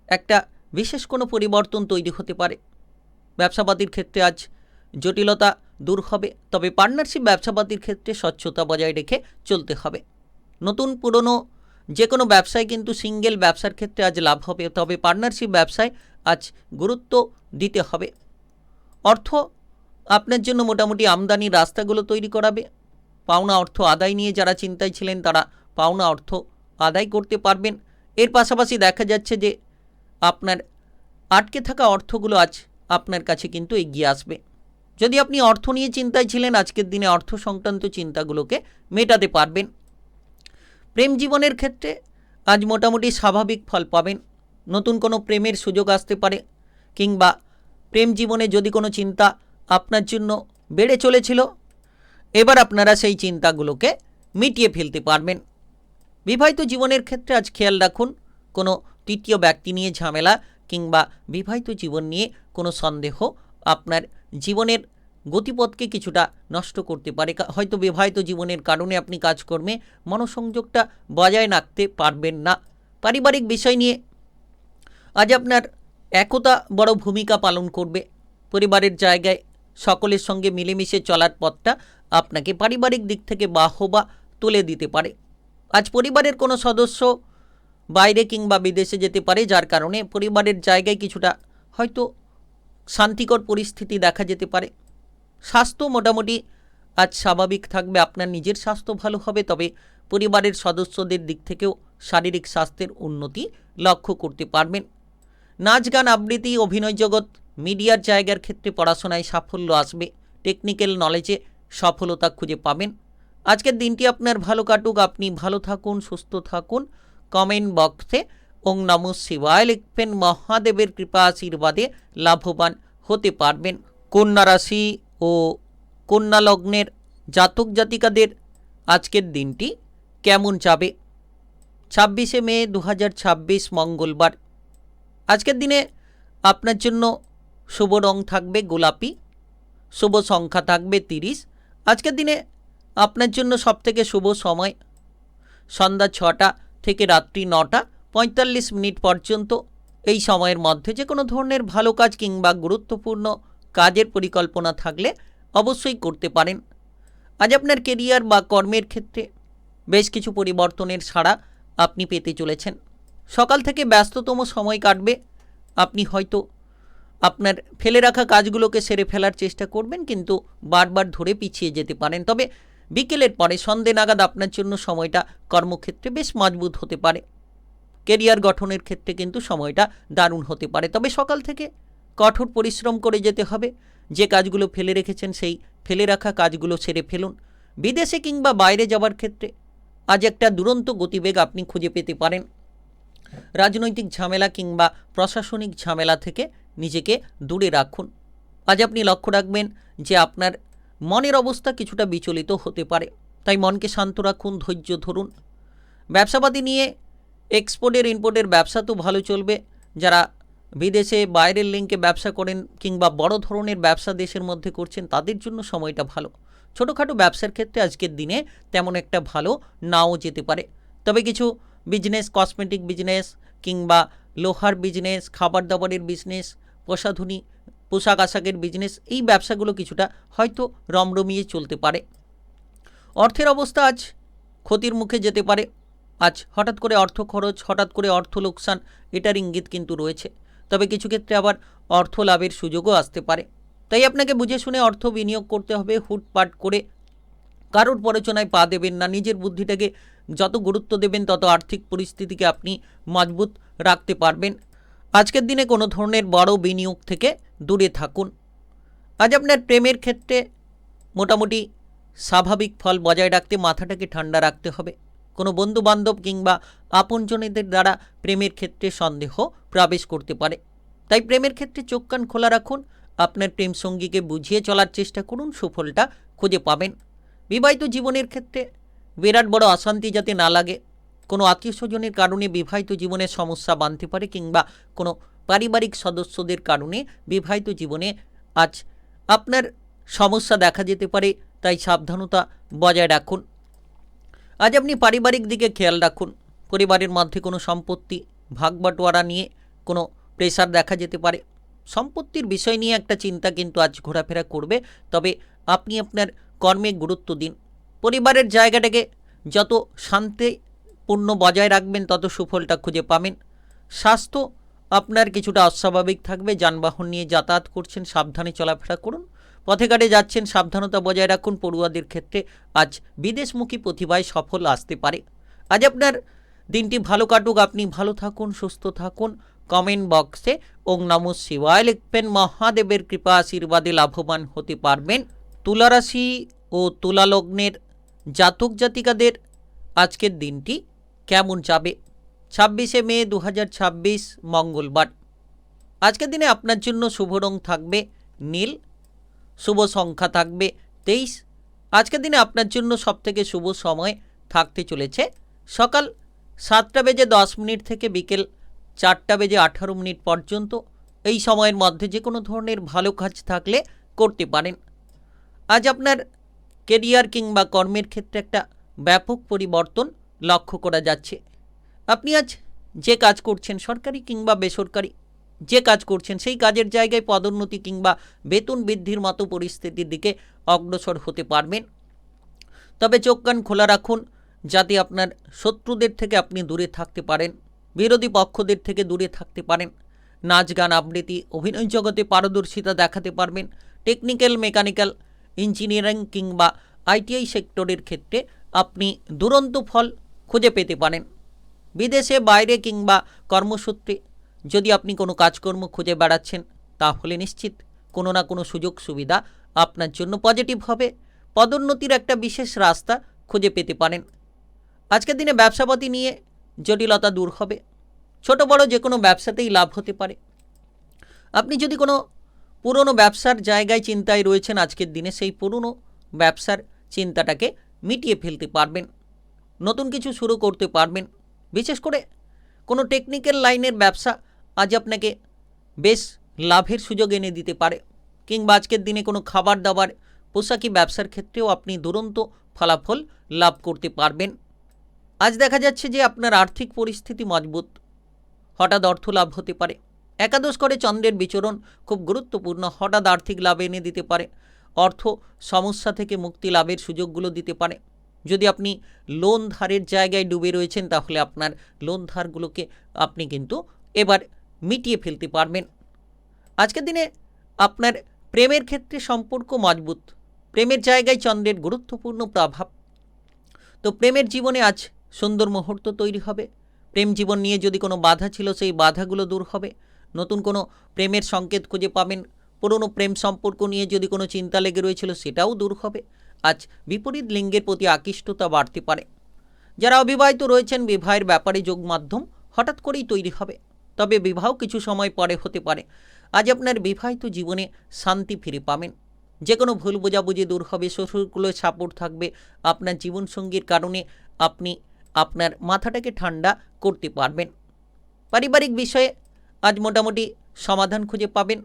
একটা বিশেষ কোনো পরিবর্তন তৈরি হতে পারে। ব্যবসাপাতির ক্ষেত্রে আজ জটিলতা দূর হবে, তবে পার্টনারশিপ ব্যবসাপাতির ক্ষেত্রে স্বচ্ছতা বজায় রেখে চলতে হবে। নতুন পুরনো যে কোনো ব্যবসায় কিন্তু সিঙ্গেল ব্যবসার ক্ষেত্রে আজ লাভ হবে, তবে পার্টনারশিপ ব্যবসায় আজ গুরুত্ব দিতে হবে। অর্থ আপনার জন্য মোটামুটি আমদানির রাস্তাগুলো তৈরি করাবে। পাওনা অর্থ আদায় নিয়ে যারা চিন্তায় ছিলেন তারা পাওনা অর্থ আদায় করতে পারবেন। এর পাশাপাশি দেখা যাচ্ছে যে আপনার আটকে থাকা অর্থগুলো আজ আপনার কাছে কিন্তু এগিয়ে আসবে। যদি আপনি অর্থ নিয়ে চিন্তায় ছিলেন, আজকের দিনে অর্থ সংক্রান্ত চিন্তাগুলোকে মেটাতে পারবেন। প্রেম জীবনের ক্ষেত্রে আজ মোটামুটি স্বাভাবিক ফল পাবেন। নতুন কোনো প্রেমের সুযোগ আসতে পারে কিংবা প্রেম জীবনে যদি কোনো চিন্তা আপনার জন্য বেড়ে চলেছিল, এবার আপনারা সেই চিন্তাগুলোকে মিটিয়ে ফেলতে পারবেন। বিবাহিত জীবনের ক্ষেত্রে আজ খেয়াল রাখুন কোনো তৃতীয় ব্যক্তি নিয়ে ঝামেলা কিংবা বিবাহিত জীবন নিয়ে কোনো সন্দেহ আপনার জীবনের গতিপথকে কিছুটা নষ্ট করতে পারে। হয়তো বিবাহিত জীবনের কারণে আপনি কাজকর্মে মনোসংযোগটা বজায় রাখতে পারবেন না। পারিবারিক বিষয় নিয়ে আজ আপনার একতা বড় ভূমিকা পালন করবে। পরিবারের জায়গায় সকলের সঙ্গে মিলেমিশে চলার পথটা আপনাকে পারিবারিক দিক থেকে বাহবা তুলে দিতে পারে। আজ পরিবারের কোনো সদস্য বাইরে কিংবা বিদেশে যেতে পারে, যার কারণে পরিবারের জায়গায় কিছুটা হয়তো শান্তিকর পরিস্থিতি দেখা যেতে পারে। স্বাস্থ্য মোটামুটি আজ স্বাভাবিক থাকবে। আপনার নিজের স্বাস্থ্য ভালো হবে, তবে পরিবারের সদস্যদের দিক থেকেও শারীরিক স্বাস্থ্যের উন্নতি লক্ষ্য করতে পারবেন। নাচ গান আবৃত্তি অভিনয় জগৎ মিডিয়ার জায়গার ক্ষেত্রে পড়াশোনায় সাফল্য আসবে। টেকনিক্যাল নলেজে সফলতা খুঁজে পাবেন। আজকের দিনটি আপনার ভালো কাটুক, আপনি ভালো থাকুন, সুস্থ থাকুন। কমেন্ট বক্সে ওং নমঃ শিবায় লিখবেন। মহাদেবের কৃপা আশীর্বাদে লাভবান হতে পারবেন। কন্যা রাশি ও কন্যা লগ্নের জাতক জাতিকাদের আজকের দিনটি কেমন যাবে? 26শে মে 2026 মঙ্গলবার। আজকের দিনে আপনার জন্য শুভ রং থাকবে গোলাপি, শুভ সংখ্যা থাকবে 30। আজকের দিনে আপনার জন্য সবথেকে শুভ সময় সন্ধ্যা 6টা থেকে রাত্রি 9টা 45 মিনিট পর্যন্ত। এই সময়ের মধ্যে যে কোনো ধরনের ভালো কাজ কিংবা গুরুত্বপূর্ণ কাজের পরিকল্পনা থাকলে অবশ্যই করতে পারেন। আজ আপনার কেরিয়ার বা কর্মের ক্ষেত্রে বেশ কিছু পরিবর্তনের সাড়া আপনি পেতে চলেছেন। সকাল থেকে ব্যস্ততম সময় কাটবে। আপনি হয়তো আপনার ফেলে রাখা কাজগুলোকে সেরে ফেলার চেষ্টা করবেন, কিন্তু বারবার ধরে পিছিয়ে যেতে পারেন। তবে বিকেলের পরে সন্ধে নাগাদ আপনার জন্য সময়টা কর্মক্ষেত্রে বেশ মজবুত হতে পারে। কেরিয়ার গঠনের ক্ষেত্রে কিন্তু সময়টা দারুণ হতে পারে। তবে সকাল থেকে কঠোর পরিশ্রম করে যেতে হবে। যে কাজগুলো ফেলে রেখেছেন সেই ফেলে রাখা কাজগুলো সেরে ফেলুন। বিদেশে কিংবা বাইরে যাওয়ার ক্ষেত্রে আজ একটা দুরন্ত গতিবেগ আপনি খুঁজে পেতে পারেন। রাজনৈতিক ঝামেলা কিংবা প্রশাসনিক ঝামেলা থেকে নিজেকে দূরে রাখুন। আজ আপনি লক্ষ্য রাখবেন যে আপনার মনের অবস্থা কিছুটা বিচলিত হতে পারে, তাই মনকে শান্ত রাখুন, ধৈর্য ধরুন। ব্যবসাপাতি নিয়ে এক্সপোর্টের ইম্পোর্টের ব্যবসা তো ভালো চলবে। যারা বিদেশে বাইরের লিঙ্কে ব্যবসা করেন কিংবা বড় ধরনের ব্যবসা দেশের মধ্যে করছেন, তাদের জন্য সময়টা ভালো। ছোটোখাটো ব্যবসার ক্ষেত্রে আজকের দিনে তেমন একটা ভালো নাও যেতে পারে। তবে কিছু বিজনেস, কসমেটিক বিজনেস কিংবা লোহার বিজনেস, খাবার দাবারের বিজনেস, প্রসাধনী পোশাক আশাকের বিজনেস, এই ব্যবসাগুলো কিছুটা হয়তো রমরমিয়ে চলতে পারে। অর্থের অবস্থা আজ ক্ষতির মুখে যেতে পারে। আজ হঠাৎ করে অর্থ খরচ, হঠাৎ করে অর্থ লোকসান, এটার ইঙ্গিত কিন্তু রয়েছে। তবে কিছু ক্ষেত্রে আবার অর্থ লাভের সুযোগও আসতে পারে। তাই আপনাকে বুঝে শুনে অর্থ বিনিয়োগ করতে হবে। হুটপাট করে কারোর প্ররোচনায় পা দেবেন না। নিজের বুদ্ধিটাকে যত গুরুত্ব দেবেন তত আর্থিক পরিস্থিতিকে আপনি মজবুত রাখতে পারবেন। আজকের দিনে কোনো ধরনের বড় বিনিয়োগ থেকে দূরে থাকুন। আজ আপনার প্রেমের ক্ষেত্রে মোটামুটি স্বাভাবিক ফল বজায় রাখতে মাথাটাকে ঠান্ডা রাখতে হবে। কোনো বন্ধুবান্ধব কিংবা আপনজনেদের দ্বারা প্রেমের ক্ষেত্রে সন্দেহ প্রবেশ করতে পারে। তাই প্রেমের ক্ষেত্রে চোখ কান খোলা রাখুন। আপনার প্রেম সঙ্গীকে বুঝিয়ে চলার চেষ্টা করুন, সুফলটা খুঁজে পাবেন। বিবাহিত জীবনের ক্ষেত্রে বিরাট বড় অশান্তি যাতে না লাগে। কোনো আত্মীয় স্বজনের কারণে বিবাহিত জীবনে সমস্যা বাঁধতে পারে কিংবা কোনো পারিবারিক সদস্যদের কারণে বিবাহিত জীবনে আজ আপনার সমস্যা দেখা যেতে পারে। তাই সাবধানতা বজায় রাখুন। আজ আপনি পারিবারিক দিকে খেয়াল রাখুন। পরিবারের মধ্যে কোনো সম্পত্তি ভাগবাটোয়ারা নিয়ে কোনো প্রেশার দেখা যেতে পারে। সম্পত্তির বিষয় নিয়ে একটা চিন্তা কিন্তু আজ ঘোরাফেরা করবে। তবে আপনি আপনার কর্মে গুরুত্ব দিন। পরিবারের জায়গাটাকে যত শান্তিপূর্ণ বজায় রাখবেন তত সুফলটা খুঁজে পাবেন। স্বাস্থ্য আপনার কিছুটা অস্বাভাবিক থাকবে। যানবাহন নিয়ে যাতায়াত করছেন, সাবধানে চলাফেরা করুন। পথে ঘাটে যাচ্ছেন, সাবধানতা বজায় রাখুন। পড়ুয়াদের ক্ষেত্রে আজ বিদেশমুখী প্রতিভায় সফল আসতে পারে। আজ আপনার দিনটি ভালো কাটুক, আপনি ভালো থাকুন, সুস্থ থাকুন। কমেন্ট বক্সে ওং নমঃ শিবায় লিখবেন। মহাদেবের কৃপা আশীর্বাদে লাভবান হতে পারবেন। তুলা রাশি ও তুলা লগ্নের জাতক জাতিকাদের আজকের দিনটি কেমন যাবে? 26শে মে 2026 মঙ্গলবার। আজকের দিনে আপনার জন্য শুভ রং থাকবে নীল, শুভ সংখ্যা থাকবে 23। আজকের দিনে আপনার জন্য সবথেকে শুভ সময় থাকতে চলেছে সকাল 7টা বেজে 10 মিনিট থেকে বিকেল 4টা বেজে 18 মিনিট পর্যন্ত। এই সময়ের মধ্যে যে কোনো ধরনের ভালো কাজ থাকলে করতে পারেন। আজ আপনার কেরিয়ার কিংবা কর্মের ক্ষেত্রে একটা ব্যাপক পরিবর্তন লক্ষ্য করা যাচ্ছে। আপনি আজ যে কাজ করছেন, সরকারি কিংবা বেসরকারি যে কাজ করছেন, সেই কাজের জায়গায় পদোন্নতি কিংবা বেতন বৃদ্ধির মতো পরিস্থিতির দিকে অগ্রসর হতে পারবেন। তবে চোখ কান খোলা রাখুন যাতে আপনার শত্রুদের থেকে আপনি দূরে থাকতে পারেন, বিরোধী পক্ষদের থেকে দূরে থাকতে পারেন। নাচ গান আবৃত্তি অভিনয় জগতে পারদর্শিতা দেখাতে পারবেন। টেকনিক্যাল, মেকানিক্যাল, ইঞ্জিনিয়ারিং কিংবা আইটিআই সেক্টরের ক্ষেত্রে আপনি দুরন্ত ফল খুঁজে পেতে পারেন। বিদেশে, বাইরে কিংবা কর্মসূত্রে যদি আপনি কোনো কাজকর্ম খুঁজে বেড়াচ্ছেন, তাহলে নিশ্চিত কোনো না কোনো সুযোগ সুবিধা আপনার জন্য পজিটিভ হবে। পদোন্নতির একটা বিশেষ রাস্তা খুঁজে পেতে পারেন। আজকের দিনে ব্যবসাপাতি নিয়ে জটিলতা দূর হবে। ছোট বড় যে কোনো ব্যবসাতেই লাভ হতে পারে। আপনি যদি কোনো পুরনো ব্যবসার জায়গায় চিন্তায় রয়েছেন, আজকের দিনে সেই পুরনো ব্যবসার চিন্তাটাকে মিটিয়ে ফেলতে পারবেন, নতুন কিছু শুরু করতে পারবেন। বিশেষ করে কোনো টেকনিক্যাল লাইনের ব্যবসা আজ আপনাকে বেশ লাভের সুযোগ এনে দিতে পারে, কিংবা আজকের দিনে কোনো খাবার দাবার পোশাকি ব্যবসার ক্ষেত্রেও আপনি দুরন্ত ফলাফল লাভ করতে পারবেন। আজ দেখা যাচ্ছে যে আপনার আর্থিক পরিস্থিতি মজবুত, হঠাৎ অর্থ লাভ হতে পারে। একাদশ করে চন্দ্রের বিচরণ খুব গুরুত্বপূর্ণ, হঠাৎ আর্থিক লাভ এনে দিতে পারে, অর্থ সমস্যা থেকে মুক্তি লাভের সুযোগগুলো দিতে পারে। যদি আপনি লোন ধারের জায়গায় ডুবে রয়েছেন, তাহলে আপনার লোন ধারগুলোকে আপনি কিন্তু এবার মিটিয়ে ফেলতে পারবেন। আজকের দিনে আপনার প্রেমের ক্ষেত্রে সম্পর্ক মজবুত, প্রেমের জায়গায় চন্দ্রের গুরুত্বপূর্ণ প্রভাব। তো প্রেমের জীবনে আজ সুন্দর মুহূর্ত তৈরি হবে। প্রেম জীবন নিয়ে যদি কোনো বাধা ছিল, সেই বাধাগুলো দূর হবে। নতুন কোনো প্রেমের সংকেত খুঁজে পাবেন। পুরনো প্রেম সম্পর্ক নিয়ে যদি কোনো চিন্তা লেগে রয়েছিল, সেটাও দূর হবে। আজ বিপরীত লিঙ্গের প্রতি আকৃষ্টতা বাড়তে পারে। যারা অবিবাহিত রয়েছেন, বিবাহের ব্যাপারে যোগ মাধ্যম হঠাৎ করেই তৈরি হবে, তবে বিবাহ কিছু সময় পরে হতে পারে। আজ আপনার বিবাহিত জীবনে শান্তি ফিরে পাবেন। যে কোনো ভুল বোঝাবুঝি দূর হবে, শ্বশুরগুলোর সাপোর্ট থাকবে। আপনার জীবনসঙ্গীর কারণে আপনি আপনার মাথাটাকে ঠান্ডা করতে পারবেন। পারিবারিক বিষয়ে আজ মোটামুটি সমাধান খুঁজে পাবেন।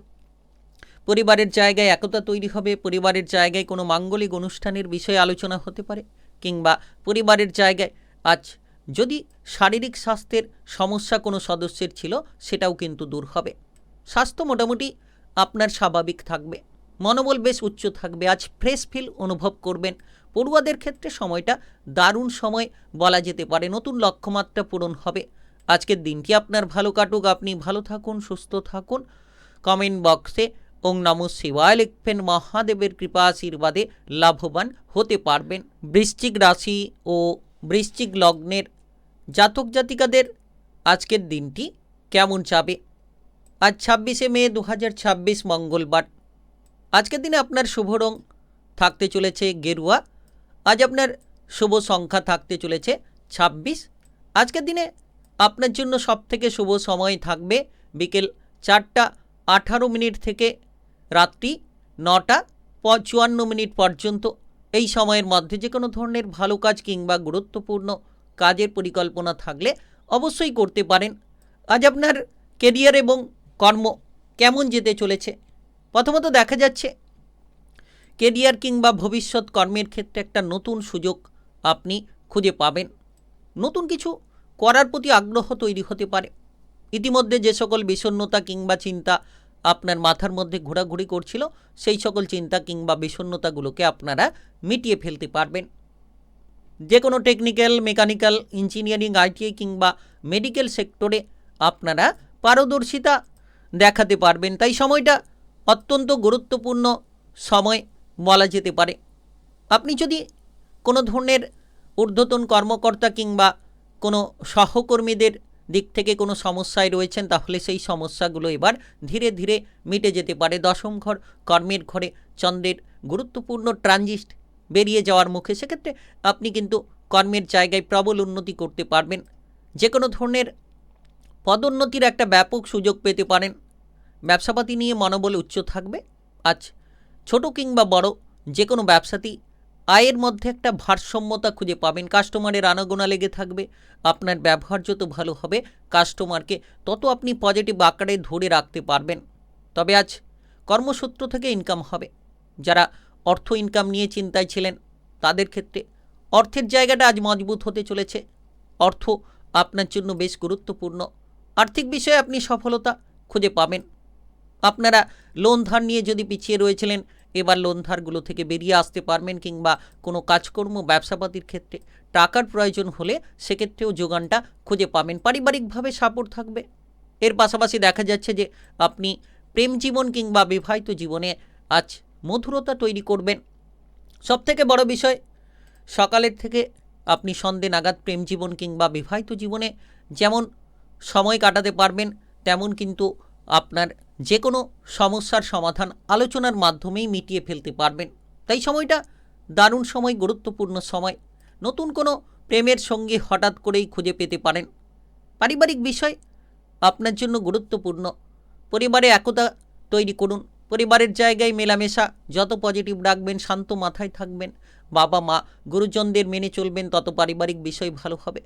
পরিবারের জায়গায় একতা তৈরি হবে। পরিবারের জায়গায় কোনো মাঙ্গলিক অনুষ্ঠানের বিষয়ে আলোচনা হতে পারে, কিংবা পরিবারের জায়গায় আজ যদি শারীরিক স্বাস্থ্যের সমস্যা কোনো সদস্যের ছিল, সেটাও কিন্তু দূর হবে। স্বাস্থ্য মোটামুটি আপনার স্বাভাবিক থাকবে, মনোবল বেশ উচ্চ থাকবে। আজ ফ্রেশ ফিল অনুভব করবেন। পড়ুয়াদের ক্ষেত্রে সময়টা দারুণ সময় বলা যেতে পারে। নতুন লক্ষ্যমাত্রা পূরণ হবে। আজকের দিনটি আপনার ভালো কাটুক। আপনি ভালো থাকুন, সুস্থ থাকুন। কমেন্ট বক্সে ওং নমঃ শিবায় লিখবেন। মহাদেবের কৃপা আশীর্বাদে লাভবান হতে পারবেন। বৃশ্চিক রাশি ও বৃশ্চিক লগ্নের জাতক জাতিকাদের আজকের দিনটি কেমন যাবে? আজ 26শে মে 2026 মঙ্গলবার। আজকের দিনে আপনার শুভ রং থাকতে চলেছে গেরুয়া। আজ আপনার শুভ সংখ্যা থাকতে চলেছে 26। আজকের দিনে আপনার জন্য সবথেকে শুভ সময় থাকবে বিকেল 4টা 18 থেকে রাত্রি 9টা 54 পর্যন্ত। এই সময়ের মধ্যে যে কোনো ধরনের ভালো কাজ কিংবা গুরুত্বপূর্ণ কাজের পরিকল্পনা থাকলে অবশ্যই করতে পারেন। আজ আপনার কেরিয়ার এবং কর্ম কেমন যেতে চলেছে? প্রথমত দেখা যাচ্ছে কেরিয়ার কিংবা ভবিষ্যৎ কর্মের ক্ষেত্রে একটা নতুন সুযোগ আপনি খুঁজে পাবেন। নতুন কিছু করার প্রতি আগ্রহ তৈরি হতে পারে। ইতিমধ্যে যে সকল বিষণ্ণতা কিংবা চিন্তা আপনার মাথার মধ্যে ঘোরাঘুরি করছিল, সেই সকল চিন্তা কিংবা বিষণ্ণতাগুলোকে আপনারা মিটিয়ে ফেলতে পারবেন। যে কোনো টেকনিক্যাল, মেকানিক্যাল, ইঞ্জিনিয়ারিং, আইটিআই কিংবা মেডিকেল সেক্টরে আপনারা পারদর্শিতা দেখাতে পারবেন। তাই সময়টা অত্যন্ত গুরুত্বপূর্ণ সময় বলা যেতে পারে। আপনি যদি কোনো ধরনের ঊর্ধ্বতন কর্মকর্তা কিংবা কোনো সহকর্মীদের দিক থেকে কোনো সমস্যায় রয়েছেন, তাহলে সেই সমস্যাগুলো এবার ধীরে ধীরে মিটে যেতে পারে। দশম ঘর কর্মের ঘরে চন্দ্রের গুরুত্বপূর্ণ ট্রানজিট বেরিয়ে যাওয়ার মুখে, সেক্ষেত্রে আপনি কিন্তু কর্মের জায়গায় প্রবল উন্নতি করতে পারবেন। যে কোনো ধরনের পদোন্নতির একটা ব্যাপক সুযোগ পেতে পারেন। ব্যবসাপাতি নিয়ে মনোবল উচ্চ থাকবে। আজ ছোট কিংবা বড় যে কোনো ব্যবসাতেই আয়ের মধ্যে একটা ভারসাম্যতা খুঁজে পাবেন। কাস্টমারের আনাগোনা লেগে থাকবে। আপনার ব্যবহার যত ভালো হবে, কাস্টমারকে তত আপনি পজিটিভ আকারে ধরে রাখতে পারবেন। তবে আজ কর্মসূত্র থেকে ইনকাম হবে। যারা অর্থ ইনকাম নিয়ে চিন্তায় ছিলেন, তাদের ক্ষেত্রে অর্থের জায়গাটা আজ মজবুত হতে চলেছে। অর্থ আপনার জন্য বেশ গুরুত্বপূর্ণ। আর্থিক বিষয়ে আপনি সফলতা খুঁজে পাবেন। আপনারা লোন ধার নিয়ে যদি পিছিয়ে রয়েছিলেন, এবার লোন ধারগুলো থেকে বেরিয়ে আসতে পারবেন, কিংবা কোনো কাজকর্ম ব্যবসাপাতির ক্ষেত্রে টাকার প্রয়োজন হলে সেক্ষেত্রেও যোগানটা খুঁজে পাবেন। পারিবারিকভাবে সাপোর্ট থাকবে। এর পাশাপাশি দেখা যাচ্ছে যে আপনি প্রেম জীবন কিংবা বিবাহিত জীবনে আজ মধুরতা তৈরি করবেন। সবথেকে বড় বিষয়, সকালের থেকে আপনি সন্ধ্যে নাগাদ প্রেম জীবন কিংবা বিবাহিত জীবনে যেমন সময় কাটাতে পারবেন, তেমন কিন্তু আপনার যে কোনো সমস্যার সমাধান আলোচনার মাধ্যমেই মিটিয়ে ফেলতে পারবেন। তাই সময়টা দারুণ সময়, গুরুত্বপূর্ণ সময়। নতুন কোনো প্রেমের সঙ্গী হঠাৎ করেই খুঁজে পেতে পারেন। পারিবারিক বিষয় আপনার জন্য গুরুত্বপূর্ণ। পরিবারে একতা তৈরি করুন। পরিবারের জায়গায় মেলামেশা যত পজিটিভ রাখবেন, শান্ত মাথায় থাকবেন, বাবা মা গুরুজনদের মেনে চলবেন, তত পারিবারিক বিষয় ভালো হবে।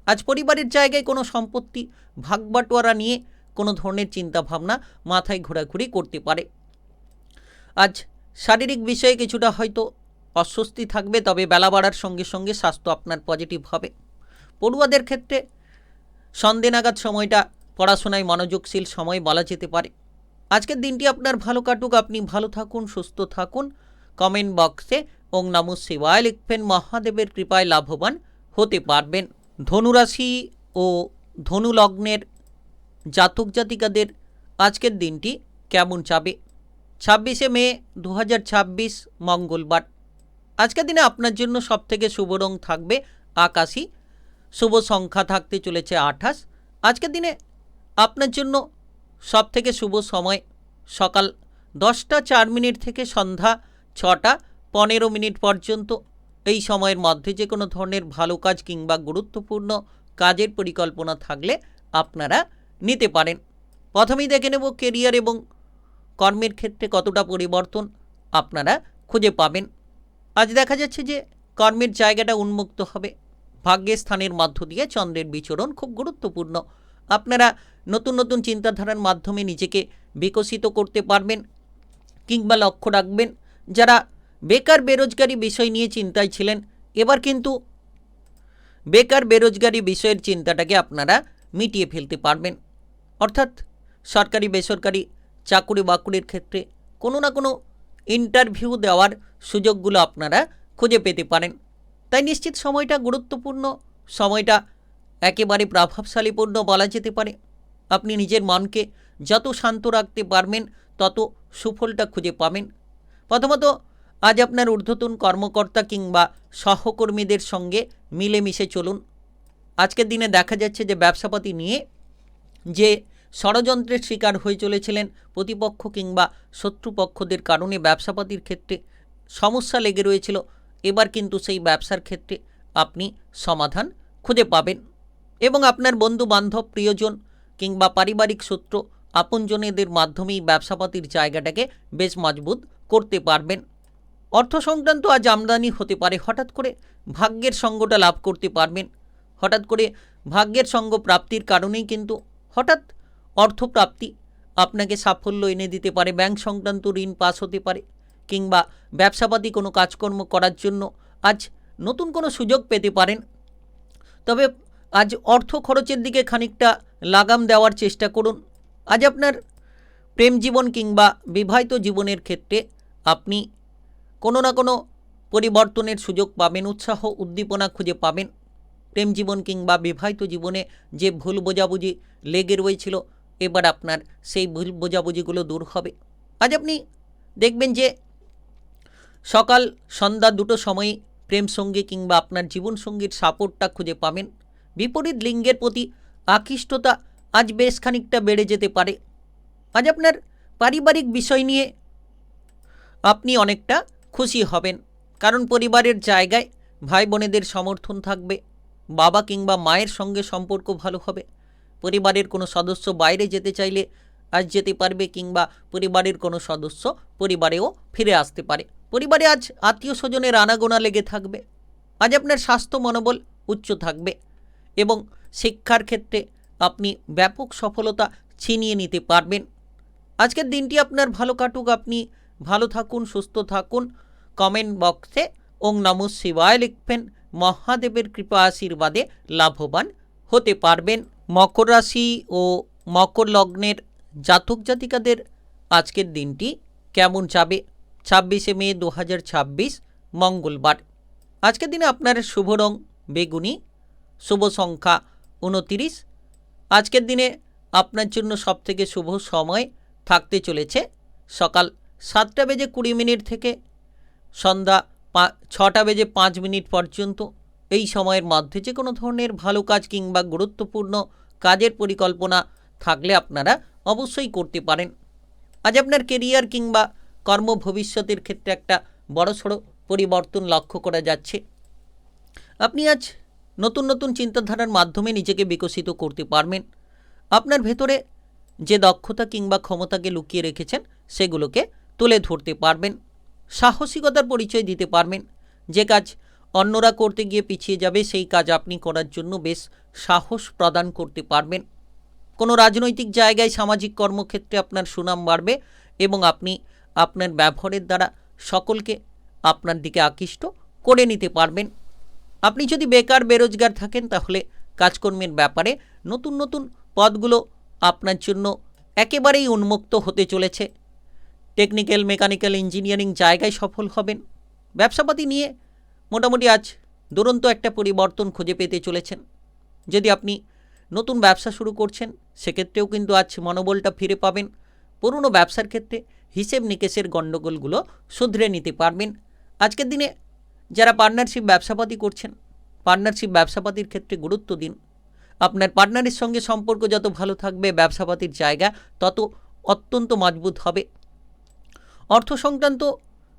আজ পরিবারের জায়গায় কোনো সম্পত্তি ভাগবাটোয়ারা নিয়ে কোনো ধরনের চিন্তাভাবনা মাথায় ঘোরাঘুরি করতে পারে। আজ শারীরিক বিষয়ে কিছুটা হয়তো অস্বস্তি থাকবে, তবে বেলা বাড়ার সঙ্গে সঙ্গে স্বাস্থ্য আপনার পজিটিভ হবে। পড়ুয়াদের ক্ষেত্রে সন্ধ্যে নাগাদ সময়টা পড়াশোনায় মনোযোগশীল সময় বলা যেতে পারে। আজকের দিনটি আপনার ভালো কাটুক, আপনি ভালো থাকুন, সুস্থ থাকুন। কমেন্ট বক্সে ওং নমঃ শিবায় লিখবেন, মহাদেবের কৃপায় লাভবান হতে পারবেন। ধনুরাশি ও ধনু লগ্নের জাতক জাতিকাদের আজকের দিনটি কেমন যাবে? 26শে মে 2026 মঙ্গলবার। আজকের দিনে আপনার জন্য সবথেকে শুভ রং থাকবে আকাশী। শুভ সংখ্যা থাকতে চলেছে 28। আজকের দিনে আপনার জন্য সবথেকে শুভ সময় সকাল 10টা 4 মিনিট থেকে সন্ধ্যা 6টা 15 মিনিট পর্যন্ত। এই সময়ের মধ্যে যে কোনো ধরনের ভালো কাজ কিংবা গুরুত্বপূর্ণ কাজের পরিকল্পনা থাকলে আপনারা নিতে পারেন। প্রথমেই দেখে নেব কেরিয়ার এবং কর্মের ক্ষেত্রে কতটা পরিবর্তন আপনারা খুঁজে পাবেন। আজ দেখা যাচ্ছে যে কর্মের জায়গাটা উন্মুক্ত হবে। ভাগ্যের স্থানের মধ্য দিয়ে চন্দ্রের বিচরণ খুব গুরুত্বপূর্ণ। আপনারা নতুন নতুন চিন্তাধারার মাধ্যমে নিজেকে বিকশিত করতে পারবেন কিংবা লক্ষ্য রাখবেন। যারা বেকার বেরোজগারি বিষয় নিয়ে চিন্তায় ছিলেন, এবার কিন্তু বেকার বেরোজগারি বিষয়ের চিন্তাটাকে আপনারা মিটিয়ে ফেলতে পারবেন। অর্থাৎ সরকারি বেসরকারি চাকুরি বাকুরির ক্ষেত্রে কোনো না কোনো ইন্টারভিউ দেওয়ার সুযোগগুলো আপনারা খুঁজে পেতে পারেন। তাই নিশ্চিত সময়টা গুরুত্বপূর্ণ, সময়টা একেবারে প্রভাবশালীপূর্ণ বলা যেতে পারে। আপনি নিজের মনকে যত শান্ত রাখতে পারবেন তত সুফলটা খুঁজে পাবেন। প্রথমত আজ আপনার ঊর্ধ্বতন কর্মকর্তা কিংবা সহকর্মীদের সঙ্গে মিলেমিশে চলুন। আজকের দিনে দেখা যাচ্ছে যে ব্যবসাপাতি নিয়ে যে ষড়যন্ত্রের শিকার হয়ে চলেছিলেন প্রতিপক্ষ কিংবা শত্রুপক্ষদের কারণে ব্যবসাপাতির ক্ষেত্রে সমস্যা লেগে রয়েছিল, এবার কিন্তু সেই ব্যবসার ক্ষেত্রে আপনি সমাধান খুঁজে পাবেন এবং আপনার বন্ধু বান্ধব প্রিয়জন কিংবা পারিবারিক সূত্র আপনজনেদের মাধ্যমেই ব্যবসাপাতির জায়গাটাকে বেশ মজবুত করতে পারবেন। অর্থ সংক্রান্ত আজ আমদানি হতে পারে। হঠাৎ করে ভাগ্যের সঙ্গটা লাভ করতে পারবেন। হঠাৎ করে ভাগ্যের সঙ্গ প্রাপ্তির কারণেই কিন্তু হঠাৎ অর্থপ্রাপ্তি আপনাকে সাফল্য এনে দিতে পারে। ব্যাংক সংক্রান্ত ঋণ পাস হতে পারে কিংবা ব্যবসাপাতি কোনো কাজকর্ম করার জন্য আজ নতুন কোনো সুযোগ পেতে পারেন। তবে আজ অর্থ খরচের দিকে খানিকটা লাগাম দেওয়ার চেষ্টা করুন। আজ আপনার প্রেম জীবন কিংবা বিবাহিত জীবনের ক্ষেত্রে আপনি কোনো না কোনো পরিবর্তনের সুযোগ পাবেন, উৎসাহ উদ্দীপনা খুঁজে পাবেন। প্রেম জীবন কিংবা বিবাহিত জীবনে যে ভুল বোঝাবুঝি লেগে রয়েছিল, এবার আপনার সেই ভুল বোঝাবুঝিগুলো দূর হবে। আজ আপনি দেখবেন যে সকাল সন্ধ্যা দুটো সময়ই প্রেমসঙ্গী কিংবা আপনার জীবনসঙ্গীর সাপোর্টটা খুঁজে পাবেন। বিপরীত লিঙ্গের প্রতি আকৃষ্টতা আজ বেশ খানিকটা বেড়ে যেতে পারে। আজ আপনার পারিবারিক বিষয় নিয়ে আপনি অনেকটা খুশি হবেন, কারণ পরিবারের জায়গায় ভাই বোনেদের সমর্থন থাকবে। বাবা কিংবা মায়ের সঙ্গে সম্পর্ক ভালো হবে। পরিবারের কোনো সদস্য বাইরে যেতে চাইলে আজ যেতে পারবে কিংবা পরিবারের কোনো সদস্য পরিবারেও ফিরে আসতে পারে। পরিবারে আজ আত্মীয় স্বজনের আনাগোনা লেগে থাকবে। আজ আপনার স্বাস্থ্য মনোবল উচ্চ থাকবে এবং শিক্ষার ক্ষেত্রে আপনি ব্যাপক সফলতা ছিনিয়ে নিতে পারবেন। আজকের দিনটি আপনার ভালো কাটুক, আপনি ভালো থাকুন, সুস্থ থাকুন। কমেন্ট বক্সে ওং নমঃ শিবায় লিখবেন, মহাদেবের কৃপা আশীর্বাদে লাভবান হতে পারবেন। মকর রাশি ও মকর লগ্নের জাতক জাতিকাদের আজকের দিনটি কেমন যাবে? 26শে মে 2026 মঙ্গলবার। আজকের দিনে আপনার শুভ রং বেগুনি, শুভ সংখ্যা 29। আজকের দিনে আপনার জন্য সবথেকে শুভ সময় থাকতে চলেছে সকাল 7টা 20 থেকে সন্ধ্যা 6টা 5 পর্যন্ত। এই সময়ের মধ্যে যে কোনো ধরনের ভালো কাজ কিংবা গুরুত্বপূর্ণ কাজের পরিকল্পনা থাকলে আপনারা অবশ্যই করতে পারেন। আজ আপনার কেরিয়ার কিংবা কর্ম ভবিষ্যতের ক্ষেত্রে একটা বড়সড় পরিবর্তন লক্ষ্য করা যাচ্ছে। আপনি আজ নতুন নতুন চিন্তাধারার মাধ্যমে নিজেকে বিকশিত করতে পারবেন। আপনার ভেতরে যে দক্ষতা কিংবা ক্ষমতাকে লুকিয়ে রেখেছেন সেগুলোকে তুলে ধরতে পারবেন। সাহসিকতার পরিচয় দিতে পারবেন। যে কাজ অন্যরা করতে গিয়ে পিছিয়ে যাবে সেই কাজ আপনি করার জন্য বেশ সাহস প্রদান করতে পারবেন। কোনো রাজনৈতিক জায়গায় সামাজিক কর্মক্ষেত্রে আপনার সুনাম বাড়বে এবং আপনি আপনার ব্যবহারের দ্বারা সকলকে আপনার দিকে আকৃষ্ট করে নিতে পারবেন। আপনি যদি বেকার বেরোজগার থাকেন তাহলে কাজকর্মের ব্যাপারে নতুন নতুন পদগুলো আপনার জন্য একেবারেই উন্মুক্ত হতে চলেছে। টেকনিক্যাল, মেকানিক্যাল, ইঞ্জিনিয়ারিং জায়গায় সফল হবেন। ব্যবসাপাতি নিয়ে মোটামুটি আজ দুরন্ত একটা পরিবর্তন খুঁজে পেতে চলেছেন। যদি আপনি নতুন ব্যবসা শুরু করছেন সেক্ষেত্রেও কিন্তু আজ মনোবলটা ফিরে পাবেন। পুরনো ব্যবসার ক্ষেত্রে হিসেব নিকেশের গণ্ডগোলগুলো শুধরে নিতে পারবেন। আজকের দিনে যারা পার্টনারশিপ ব্যবসাপাতি করছেন, পার্টনারশিপ ব্যবসাপাতির ক্ষেত্রে গুরুত্ব দিন। আপনার পার্টনারের সঙ্গে সম্পর্ক যত ভালো থাকবে ব্যবসাপাতির জায়গা তত অত্যন্ত মজবুত হবে। অর্থ সংক্রান্ত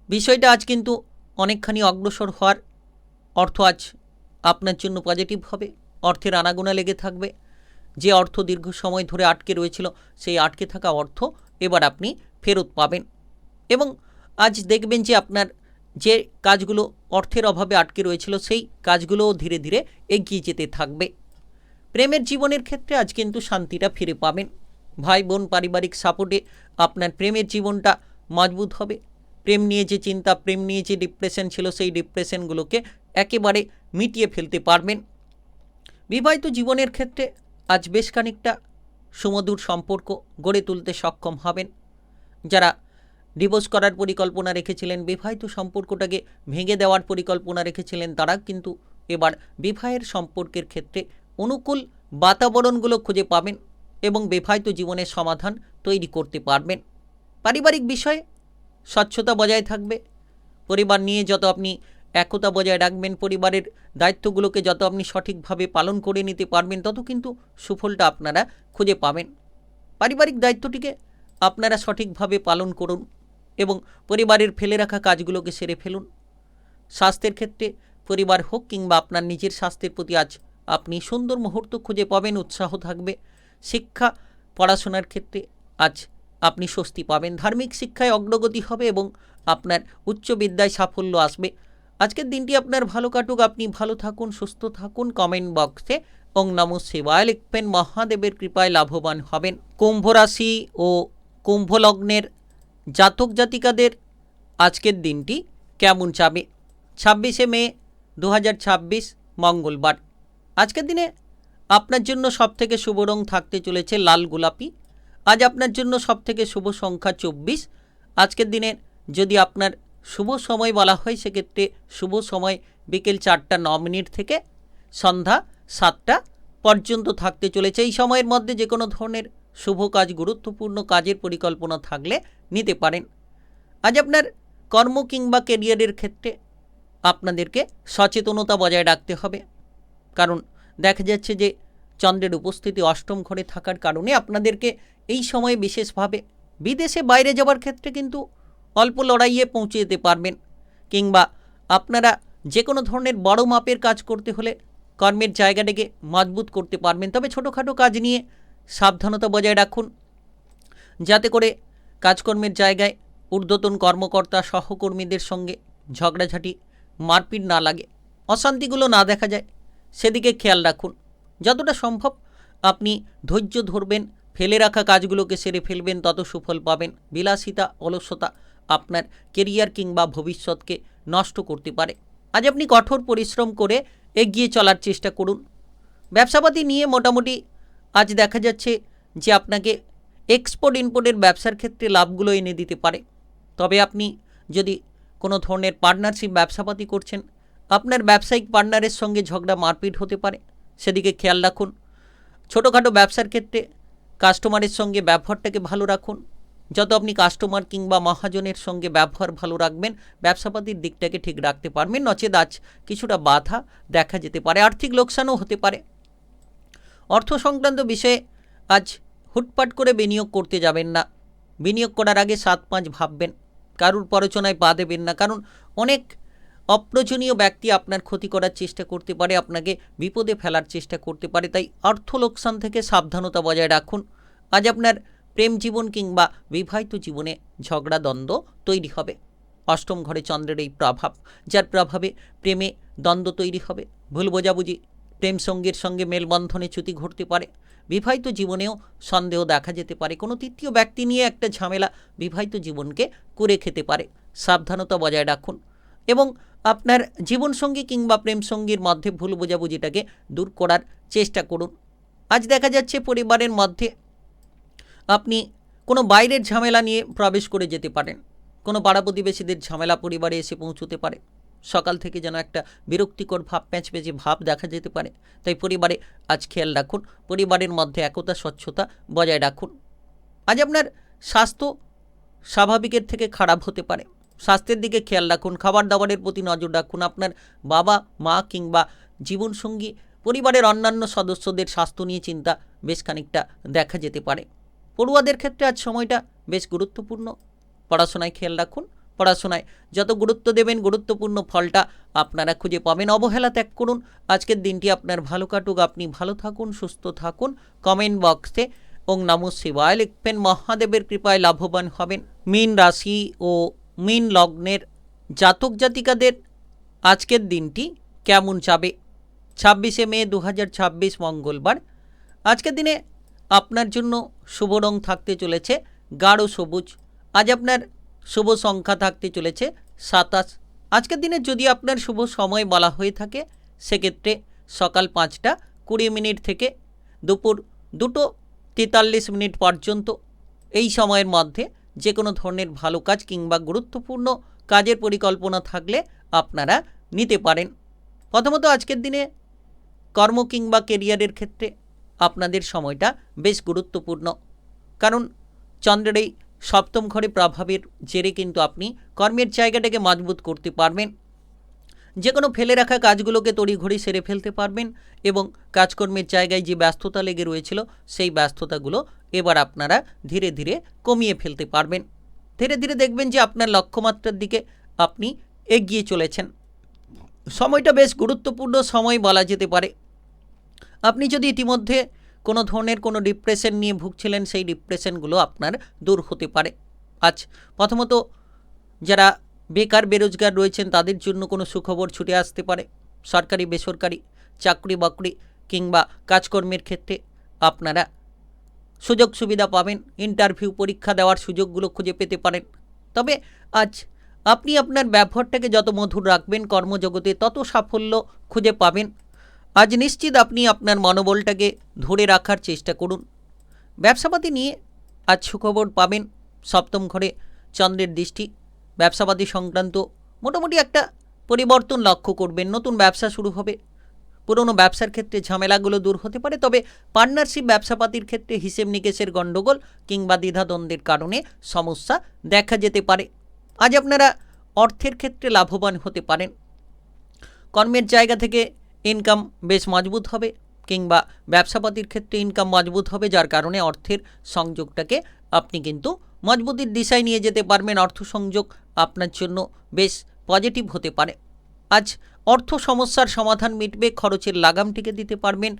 বিষয়টা আজ কিন্তু অনেকখানি অগ্রসর হওয়ার অর্থ আজ আপনার জন্য পজিটিভ হবে। অর্থের আনাগোনা লেগে থাকবে। যে অর্থ দীর্ঘ সময় ধরে আটকে রয়েছিল সেই আটকে থাকা অর্থ এবার আপনি ফেরত পাবেন এবং আজ দেখবেন যে আপনার যে কাজগুলো অর্থের অভাবে আটকে রয়েছিল সেই কাজগুলোও ধীরে ধীরে এগিয়ে যেতে থাকবে। প্রেমের জীবনের ক্ষেত্রে আজ কিন্তু শান্তিটা ফিরে পাবেন। ভাই বোন পারিবারিক সাপোর্টে আপনার প্রেমের জীবনটা মজবুত হবে। প্রেম নিয়ে যে চিন্তা, প্রেম নিয়ে যে ডিপ্রেশন ছিল সেই ডিপ্রেশনগুলোকে একেবারে মিটিয়ে ফেলতে পারবেন। বিবাহিত জীবনের ক্ষেত্রে আজ বেশ খানিকটা সুমধুর সম্পর্ক গড়ে তুলতে সক্ষম হবেন। যারা ডিভোর্স করার পরিকল্পনা রেখেছিলেন, বিবাহিত সম্পর্কটাকে ভেঙে দেওয়ার পরিকল্পনা রেখেছিলেন, তারা কিন্তু এবার বিবাহের সম্পর্কের ক্ষেত্রে অনুকূল বাতাবরণগুলো খুঁজে পাবেন এবং বিবাহিত জীবনের সমাধান তৈরি করতে পারবেন। পারিবারিক বিষয়ে স্বচ্ছতা বজায় থাকবে। পরিবার নিয়ে যত আপনি একতা বজায় রাখবেন, পরিবারের দায়িত্বগুলোকে যত আপনি সঠিকভাবে পালন করে নিতে পারবেন তত কিন্তু সুফলটা আপনারা খুঁজে পাবেন। পারিবারিক দায়িত্বটিকে আপনারা সঠিকভাবে পালন করুন এবং পরিবারের ফেলে রাখা কাজগুলোকে সেরে ফেলুন। স্বাস্থ্যের ক্ষেত্রে পরিবার হোক কিংবা আপনার নিজের স্বাস্থ্যের প্রতি আজ আপনি সুন্দর মুহূর্ত খুঁজে পাবেন, উৎসাহ থাকবে। শিক্ষা পড়াশোনার ক্ষেত্রে আজ আপনি স্বস্তি পাবেন। ধার্মিক শিক্ষায় অগ্রগতি হবে এবং আপনার উচ্চ বিদ্যায় সাফল্য আসবে। আজকের দিনটি আপনার ভালো কাটুক, আপনি ভালো থাকুন, সুস্থ থাকুন। কমেন্ট বক্সে ওং নমঃ শিবায় লিখবেন। মহাদেবের কৃপায় লাভবান হবেন। কুম্ভ রাশি ও কুম্ভ লগ্নের জাতক জাতিকাদের আজকের দিনটি কেমন যাবে? 26শে মে 2026 মঙ্গলবার। আজকের দিনে আপনার জন্য সবথেকে শুভ রং থাকতে চলেছে লাল গোলাপি। আজ আপনার জন্য সবথেকে শুভ সংখ্যা 24। আজকের দিনে যদি আপনার শুভ সময় বলা হয় সেক্ষেত্রে শুভ সময় বিকেল 4টা 9 মিনিট থেকে সন্ধ্যা 7টা পর্যন্ত থাকতে চলেছে। এই সময়ের মধ্যে যে কোনো ধরনের শুভ কাজ, গুরুত্বপূর্ণ কাজের পরিকল্পনা থাকলে নিতে পারেন। আজ আপনার কর্ম কিংবা কেরিয়ারের ক্ষেত্রে আপনাদেরকে সচেতনতা বজায় রাখতে হবে, কারণ দেখা যাচ্ছে যে চন্দ্রের উপস্থিতি অষ্টম ঘরে থাকার কারণে আপনাদেরকে এই সময়ে বিশেষভাবে বিদেশে বাইরে যাওয়ার ক্ষেত্রে কিন্তু অল্প লড়াইয়ে পৌঁছে যেতে পারবেন, কিংবা আপনারা যে কোনো ধরনের বড় মাপের কাজ করতে হলে কর্মের জায়গাটাকে মজবুত করতে পারবেন। তবে ছোটোখাটো কাজ নিয়ে সাবধানতা বজায় রাখুন, যাতে করে কাজকর্মের জায়গায় ঊর্ধ্বতন কর্মকর্তা সহকর্মীদের সঙ্গে ঝগড়াঝাটি, মারপিট না লাগে, অশান্তিগুলো না দেখা যায়, সেদিকে খেয়াল রাখুন। যতটা সম্ভব আপনি ধৈর্য ধরবেন, ফেলে রাখা কাজগুলোকে সেরে ফেলবেন, তত সুফল পাবেন। বিলাসিতা, অলসতা আপনার কেরিয়ার কিংবা ভবিষ্যৎকে নষ্ট করতে পারে। আজ আপনি কঠোর পরিশ্রম করে এগিয়ে চলার চেষ্টা করুন। ব্যবসাপাতি নিয়ে মোটামুটি আজ দেখা যাচ্ছে যে আপনাকে এক্সপোর্ট ইম্পোর্টের ব্যবসার ক্ষেত্রে লাভগুলো এনে দিতে পারে। তবে আপনি যদি কোনো ধরনের পার্টনারশিপ ব্যবসাপাতি করছেন, আপনার ব্যবসায়িক পার্টনারের সঙ্গে ঝগড়া মারপিট হতে পারে, সেদিকে খেয়াল রাখুন। ছোটোখাটো ব্যবসার ক্ষেত্রে কাস্টমারের সঙ্গে ব্যবহারটাকে ভালো রাখুন। যত আপনি কাস্টমার কিংবা মহাজনের সঙ্গে ব্যবহার ভালো রাখবেন, ব্যবসাপাতির দিকটাকে ঠিক রাখতে পারবেন। নচেত আজ কিছুটা বাধা দেখা যেতে পারে, আর্থিক লোকসানও হতে পারে। অর্থ সংক্রান্ত বিষয়ে আজ হুটপাট করে বিনিয়োগ করতে যাবেন না। বিনিয়োগ করার আগে 7-5 ভাববেন। কারুর প্ররোচনায় পা দেবেন না, কারণ অনেক অপ্রয়োজনীয় ব্যক্তি আপনার ক্ষতি করার চেষ্টা করতে পারে, আপনাকে বিপদে ফেলার চেষ্টা করতে পারে, তাই অর্থ লোকসান থেকে সাবধানতা বজায় রাখুন। আজ আপনার প্রেম জীবন কিংবা বিবাহিত জীবনে ঝগড়া দ্বন্দ্ব তৈরি হবে। অষ্টম ঘরে চন্দ্রের এই প্রভাব, যার প্রভাবে প্রেমে দ্বন্দ্ব তৈরি হবে, ভুল বোঝাবুঝি, প্রেম সঙ্গীর সঙ্গে মেলবন্ধনে চ্যুতি ঘটতে পারে। বিবাহিত জীবনেও সন্দেহ দেখা যেতে পারে, কোনো তৃতীয় ব্যক্তি নিয়ে একটা ঝামেলা বিবাহিত জীবনকে কুরে খেতে পারে। সাবধানতা বজায় রাখুন এবং আপনার জীবনসঙ্গী কিংবা প্রেমসঙ্গীর মধ্যে ভুল বোঝাবুঝিটাকে দূর করার চেষ্টা করুন। আজ দেখা যাচ্ছে পরিবারের মধ্যে আপনি কোনো বাইরের ঝামেলা নিয়ে প্রবেশ করে যেতে পারেন, কোনো পাড়া প্রতিবেশীদের ঝামেলা পরিবারে এসে পৌঁছতে পারে। সকাল থেকে যেন একটা বিরক্তিকর ভাব, প্যাঁচপ্যাঁচে ভাব দেখা যেতে পারে, তাই পরিবারে আজ খেয়াল রাখুন। পরিবারের মধ্যে একতা স্বচ্ছতা বজায় রাখুন। আজ আপনার স্বাস্থ্য স্বাভাবিকের থেকে খারাপ হতে পারে, স্বাস্থ্যের দিকে খেয়াল রাখুন, খাবার দাবারের প্রতি নজর রাখুন। আপনার বাবা মা কিংবা জীবনসঙ্গী পরিবারের অন্যান্য সদস্যদের স্বাস্থ্য নিয়ে চিন্তা বেশ খানিকটা দেখা যেতে পারে। পড়ুয়াদের ক্ষেত্রে আজ সময়টা বেশ গুরুত্বপূর্ণ, পড়াশোনায় খেয়াল রাখুন। পড়াশোনায় যত গুরুত্ব দেবেন গুরুত্বপূর্ণ ফলটা আপনারা খুঁজে পাবেন। অবহেলা ত্যাগ করুন। আজকের দিনটি আপনার ভালো কাটুক, আপনি ভালো থাকুন, সুস্থ থাকুন। কমেন্ট বক্সে ওং নমঃ শিবায় লিখবেন। মহাদেবের কৃপায় লাভবান হবেন। মীন রাশি ও মীন লগ্নের জাতক জাতিকাদের আজকের দিনটি কেমন যাবে? 26শে মে 2026 মঙ্গলবার। আজকের দিনে আপনার জন্য শুভ রং থাকতে চলেছে গাঢ় সবুজ। আজ আপনার শুভ সংখ্যা থাকতে চলেছে 27। আজকের দিনে যদি আপনার শুভ সময় বলা হয়ে থাকে সেক্ষেত্রে সকাল 5টা 20 মিনিট থেকে দুপুর 2টো 43 মিনিট পর্যন্ত। এই সময়ের মধ্যে যে কোনো ধরনের ভালো কাজ কিংবা গুরুত্বপূর্ণ কাজের পরিকল্পনা থাকলে আপনারা নিতে পারেন। প্রথমত আজকের দিনে কর্ম কিংবা কেরিয়ারের ক্ষেত্রে আপনাদের সময়টা বেশ গুরুত্বপূর্ণ, কারণ চন্দ্রের এই সপ্তম ঘরে প্রভাবের জেরে কিন্তু আপনি কর্মের জায়গাটাকে মজবুত করতে পারবেন। যে কোনো ফেলে রাখা কাজগুলোকে তড়িঘড়ি সেরে ফেলতে পারবেন এবং কাজকর্মের জায়গায় যে ব্যস্ততা লেগে রয়েছিল সেই ব্যস্ততাগুলো এবার আপনারা ধীরে ধীরে কমিয়ে ফেলতে পারবেন। ধীরে ধীরে দেখবেন যে আপনার লক্ষ্যমাত্রার দিকে আপনি এগিয়ে চলেছেন। সময়টা বেশ গুরুত্বপূর্ণ সময় বলা যেতে পারে। আপনি যদি ইতিমধ্যে কোনো ধরনের কোনো ডিপ্রেশন নিয়ে ভুগছিলেন সেই ডিপ্রেশনগুলো আপনার দূর হতে পারে। আজ প্রথমত যারা বেকার বেরোজগার রয়েছেন তাদের জন্য কোনো সুখবর ছুটে আসতে পারে। সরকারি বেসরকারি চাকরি বাকরি কিংবা কাজকর্মের ক্ষেত্রে আপনারা সুযোগ সুবিধা পাবেন। ইন্টারভিউ পরীক্ষা দেওয়ার সুযোগগুলো খুঁজে পেতে পারেন। তবে আজ আপনি আপনার ব্যবহারটাকে যত মধুর রাখবেন কর্মজগতে তত সাফল্য খুঁজে পাবেন। আজ নিশ্চিত আপনি আপনার মনোবলটাকে ধরে রাখার চেষ্টা করুন। ব্যবসাপাতি নিয়ে আজ সুখবর পাবেন। সপ্তম ঘরে চন্দ্রের দৃষ্টি, ব্যবসাপাতি সংক্রান্ত মোটামুটি একটা পরিবর্তন লক্ষ্য করবেন। নতুন ব্যবসা শুরু হবে। পুরনো ব্যবসার ক্ষেত্রে ঝামেলাগুলো দূর হতে পারে, তবে পার্টনারশিপ ব্যবসাপাতির ক্ষেত্রে হিসেব নিকেশের গণ্ডগোল কিংবা দ্বিধাদ্বন্দ্বের কারণে সমস্যা দেখা যেতে পারে। আজ আপনারা অর্থের ক্ষেত্রে লাভবান হতে পারেন। কর্মের জায়গা থেকে ইনকাম বেশ মজবুত হবে কিংবা ব্যবসাপাতির ক্ষেত্রে ইনকাম মজবুত হবে, যার কারণে অর্থের সংযোগটাকে আপনি কিন্তু মজবুতির দিশায় নিয়ে যেতে পারবেন। অর্থ সংযোগ আপনার জন্য বেশ পজিটিভ হতে পারে। আজ অর্থ সমস্যার সমাধান মিটবে, খরচের লাগামটিকে দিতে পারবেন।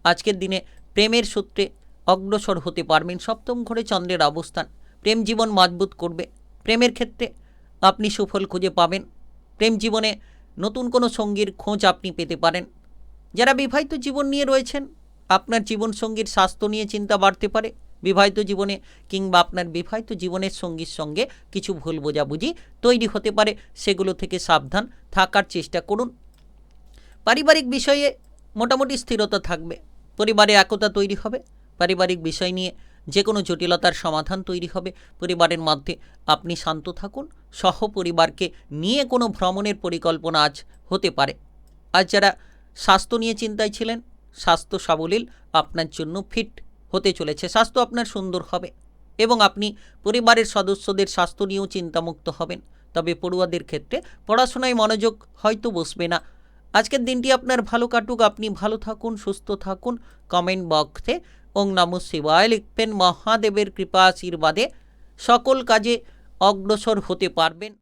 আজকের দিনে প্রেমের সূত্রে অগ্রসর হতে পারবেন। সপ্তম ঘরে চন্দ্রের অবস্থান প্রেম জীবন মজবুত করবে। প্রেমের ক্ষেত্রে আপনি সুফল খুঁজে পাবেন। প্রেম জীবনে নতুন কোনো সঙ্গীর খোঁজ আপনি পেতে পারেন। যারা বিবাহিত জীবন নিয়ে রয়েছেন আপনার জীবনসঙ্গীর স্বাস্থ্য নিয়ে চিন্তা বাড়তে পারে। বিবাহিত জীবনে কিংবা আপনার বিবাহিত জীবনের সঙ্গীর সঙ্গে কিছু ভুল বোঝাবুঝি তৈরি হতে পারে, সেগুলো থেকে সাবধান থাকার চেষ্টা করুন। পারিবারিক বিষয়ে মোটামুটি স্থিরতা থাকবে। পরিবারে একতা তৈরি হবে। পারিবারিক বিষয় নিয়ে যে কোনো জটিলতার সমাধান তৈরি হবে। পরিবারের মধ্যে আপনি শান্ত থাকুন। সহপরিবারকে নিয়ে কোনো ভ্রমণের পরিকল্পনা আজ হতে পারে। আজ যারা স্বাস্থ্য নিয়ে চিন্তায় ছিলেন স্বাস্থ্য সাবলীল আপনার জন্য ফিট হতে চলেছে। স্বাস্থ্য আপনার সুন্দর হবে এবং আপনি পরিবারের সদস্যদের স্বাস্থ্য নিয়েও চিন্তামুক্ত হবেন। তবে পড়ুয়াদের ক্ষেত্রে পড়াশোনায় মনোযোগ হয়তো বসবে না। আজকের দিনটি আপনার ভালো কাটুক, আপনি ভালো থাকুন, সুস্থ থাকুন। কমেন্ট বক্সে ওং নমঃ শিবায় লিখবেন। মহাদেবের কৃপা আশীর্বাদে সকল কাজে অগ্রসর হতে পারবেন।